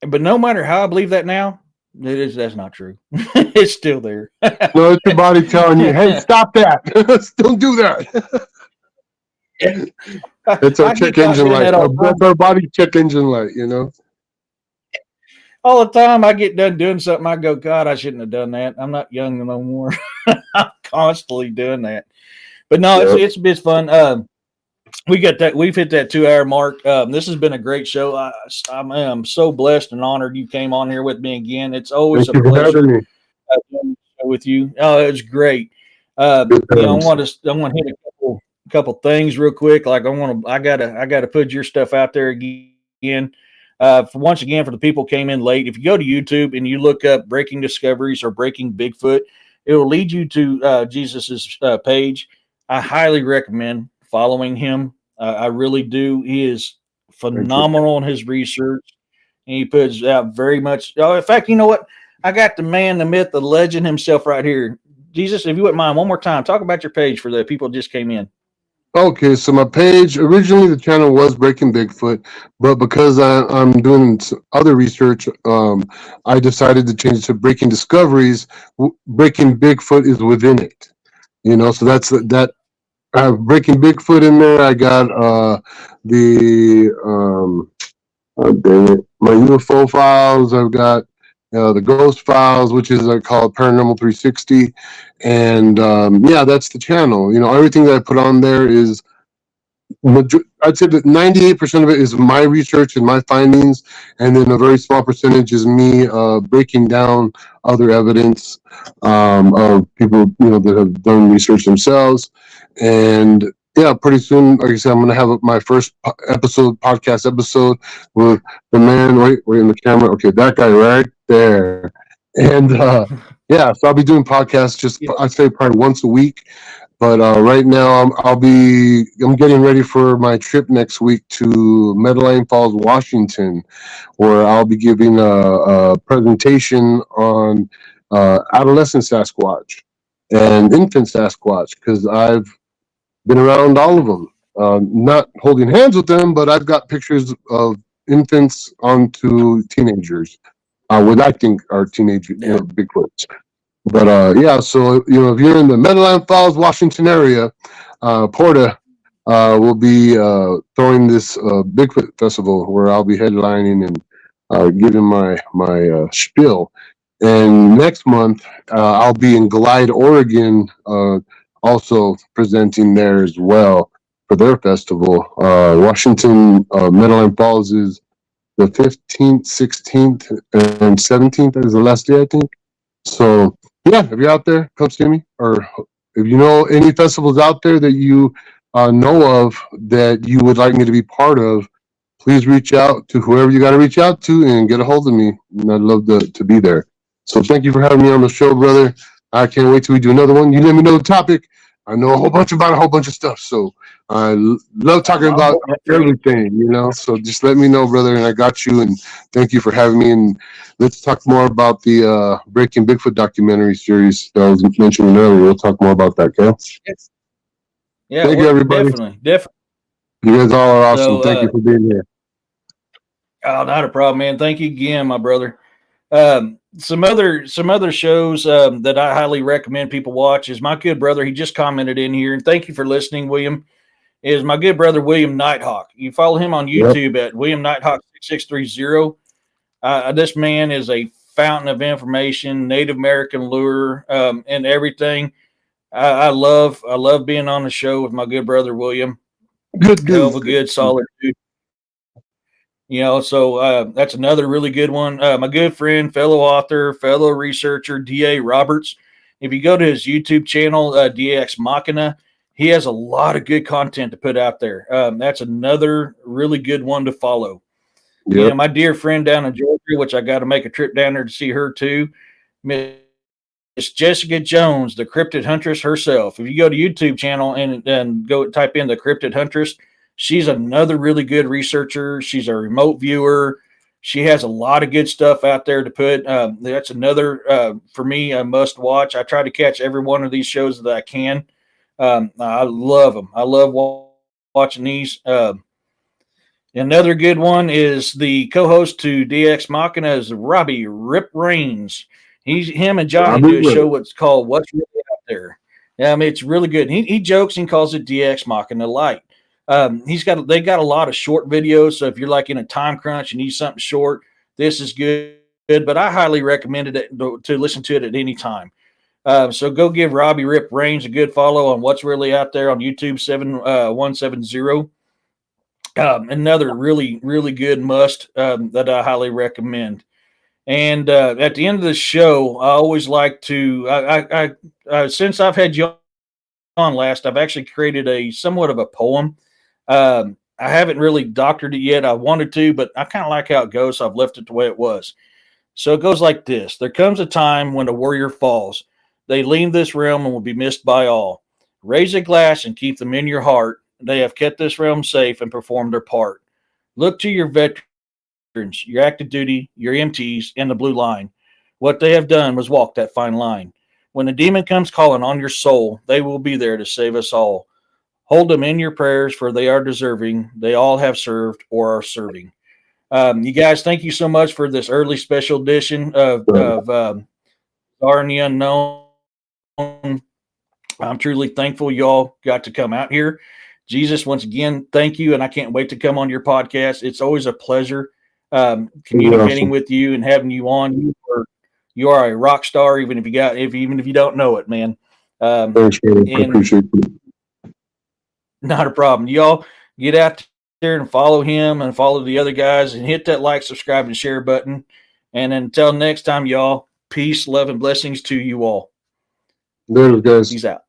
But no matter how I believe that now, that's not true. It's still there. No, it's your body telling you, "Hey, stop that! Don't do that." It's our check engine light. That's our body check engine light. You know. All the time I get done doing something, I go, God, I shouldn't have done that. I'm not young no more. I'm constantly doing that. But no, it's been fun. We've hit that 2-hour mark. This has been a great show. I'm so blessed and honored you came on here with me again. It's always a pleasure with you. Oh, it was great. I want to hit a couple things real quick. Like I gotta put your stuff out there again. Once again, for the people who came in late, if you go to YouTube and you look up Breaking Discoveries or Breaking Bigfoot, it will lead you to Jesus's page. I highly recommend following him. I really do. He is phenomenal in his research, and he puts out very much. Oh, in fact, you know what? I got the man, the myth, the legend himself right here. Jesus, if you wouldn't mind, one more time, talk about your page for the people who just came in. Okay, so my page, originally the channel was Breaking Bigfoot, but because I'm doing other research, I decided to change it to Breaking Discoveries. Breaking Bigfoot is within it, you know, so that's that I have Breaking Bigfoot in there. I got the oh, dang it, my UFO files. I've got the Ghost Files, which is called Paranormal 360, and yeah, that's the channel. Everything that I put on there is I'd say that 98% of it is my research and my findings, and then a very small percentage is me breaking down other evidence of people that have done research themselves. And yeah, pretty soon, like I said, I'm going to have my first podcast episode with the man right in the camera. Okay, that guy right there. And yeah, so I'll be doing podcasts I'd say probably once a week. But right now, I'm getting ready for my trip next week to Medellin Falls, Washington, where I'll be giving a presentation on adolescent Sasquatch and infant Sasquatch, because I've been around all of them. Not holding hands with them, but I've got pictures of infants onto teenagers, what I think are teenage Bigfoots. But yeah, so if you're in the Medellin Falls, Washington area, Porta will be throwing this Bigfoot festival where I'll be headlining and giving my spiel. And next month I'll be in Glide, Oregon, also presenting there as well for their festival. Washington Medellin Falls is the 15th, 16th, and 17th is the last day, I think. So yeah, if you're out there, come see me. Or if you know any festivals out there that you know of that you would like me to be part of, please reach out to whoever you got to reach out to and get a hold of me. And I'd love to be there. So thank you for having me on the show, brother. I can't wait till we do another one. You let me know the topic. I know a whole bunch about a whole bunch of stuff. So I love talking about everything, So just let me know, brother, and I got you. And thank you for having me. And let's talk more about the Breaking Bigfoot documentary series that I was mentioning earlier. We'll talk more about that, okay? Yes. Yeah, thank you, everybody. Definitely. You guys all are awesome. So, thank you for being here. Oh, not a problem, man. Thank you again, my brother. Some other shows that I highly recommend people watch is my good brother. He just commented in here, and thank you for listening, William. Is my good brother William Nighthawk. You follow him on YouTube at William Nighthawk 6630. This man is a fountain of information, Native American lure, and everything. I love being on the show with my good brother William. Good dude. Hell of a good, solid dude. So that's another really good one. My good friend, fellow author, fellow researcher, D.A. Roberts. If you go to his YouTube channel, DX Machina, he has a lot of good content to put out there. That's another really good one to follow. Yep. My dear friend down in Georgia, which I got to make a trip down there to see her too, Miss Jessica Jones, the Cryptid Huntress herself. If you go to YouTube channel and go type in the Cryptid Huntress, she's another really good researcher. She's a remote viewer. She has a lot of good stuff out there to put. That's another, for me, a must watch. I try to catch every one of these shows that I can. I love them. I love watching these. Another good one is the co-host to DX Machina is Robbie Rip Rains. Him and Johnny do a show what's called What's Really Out There. I mean, it's really good. He jokes and calls it DX Machina Light. They got a lot of short videos. So if you're like in a time crunch and need something short, this is good. But I highly recommend it to listen to it at any time. So go give Robbie Rip Rains a good follow on What's Really Out There on YouTube 7170. Another really, really good must that I highly recommend. And at the end of the show, I always like to, since I've had you on last, I've actually created a somewhat of a poem. I haven't really doctored it yet. I wanted to, but I kind of like how it goes. So I've left it the way it was. So it goes like this. There comes a time when a warrior falls. They leave this realm and will be missed by all. Raise a glass and keep them in your heart. They have kept this realm safe and performed their part. Look to your veterans, your active duty, your MTs, and the blue line. What they have done was walk that fine line. When the demon comes calling on your soul, they will be there to save us all. Hold them in your prayers, for they are deserving. They all have served or are serving. You guys, thank you so much for this early special edition of Star and the Unknown. I'm truly thankful y'all got to come out here. Jesus, once again, thank you, and I can't wait to come on your podcast. It's always a pleasure communicating Awesome. with you and having you on. You are a rock star, even if you don't know it, man. Thanks, man. I And appreciate it. not a problem. Y'all get out there and follow him and follow the other guys and hit that like, subscribe, and share button. And until next time, y'all, peace, love, and blessings to you all. Later, guys. Peace out.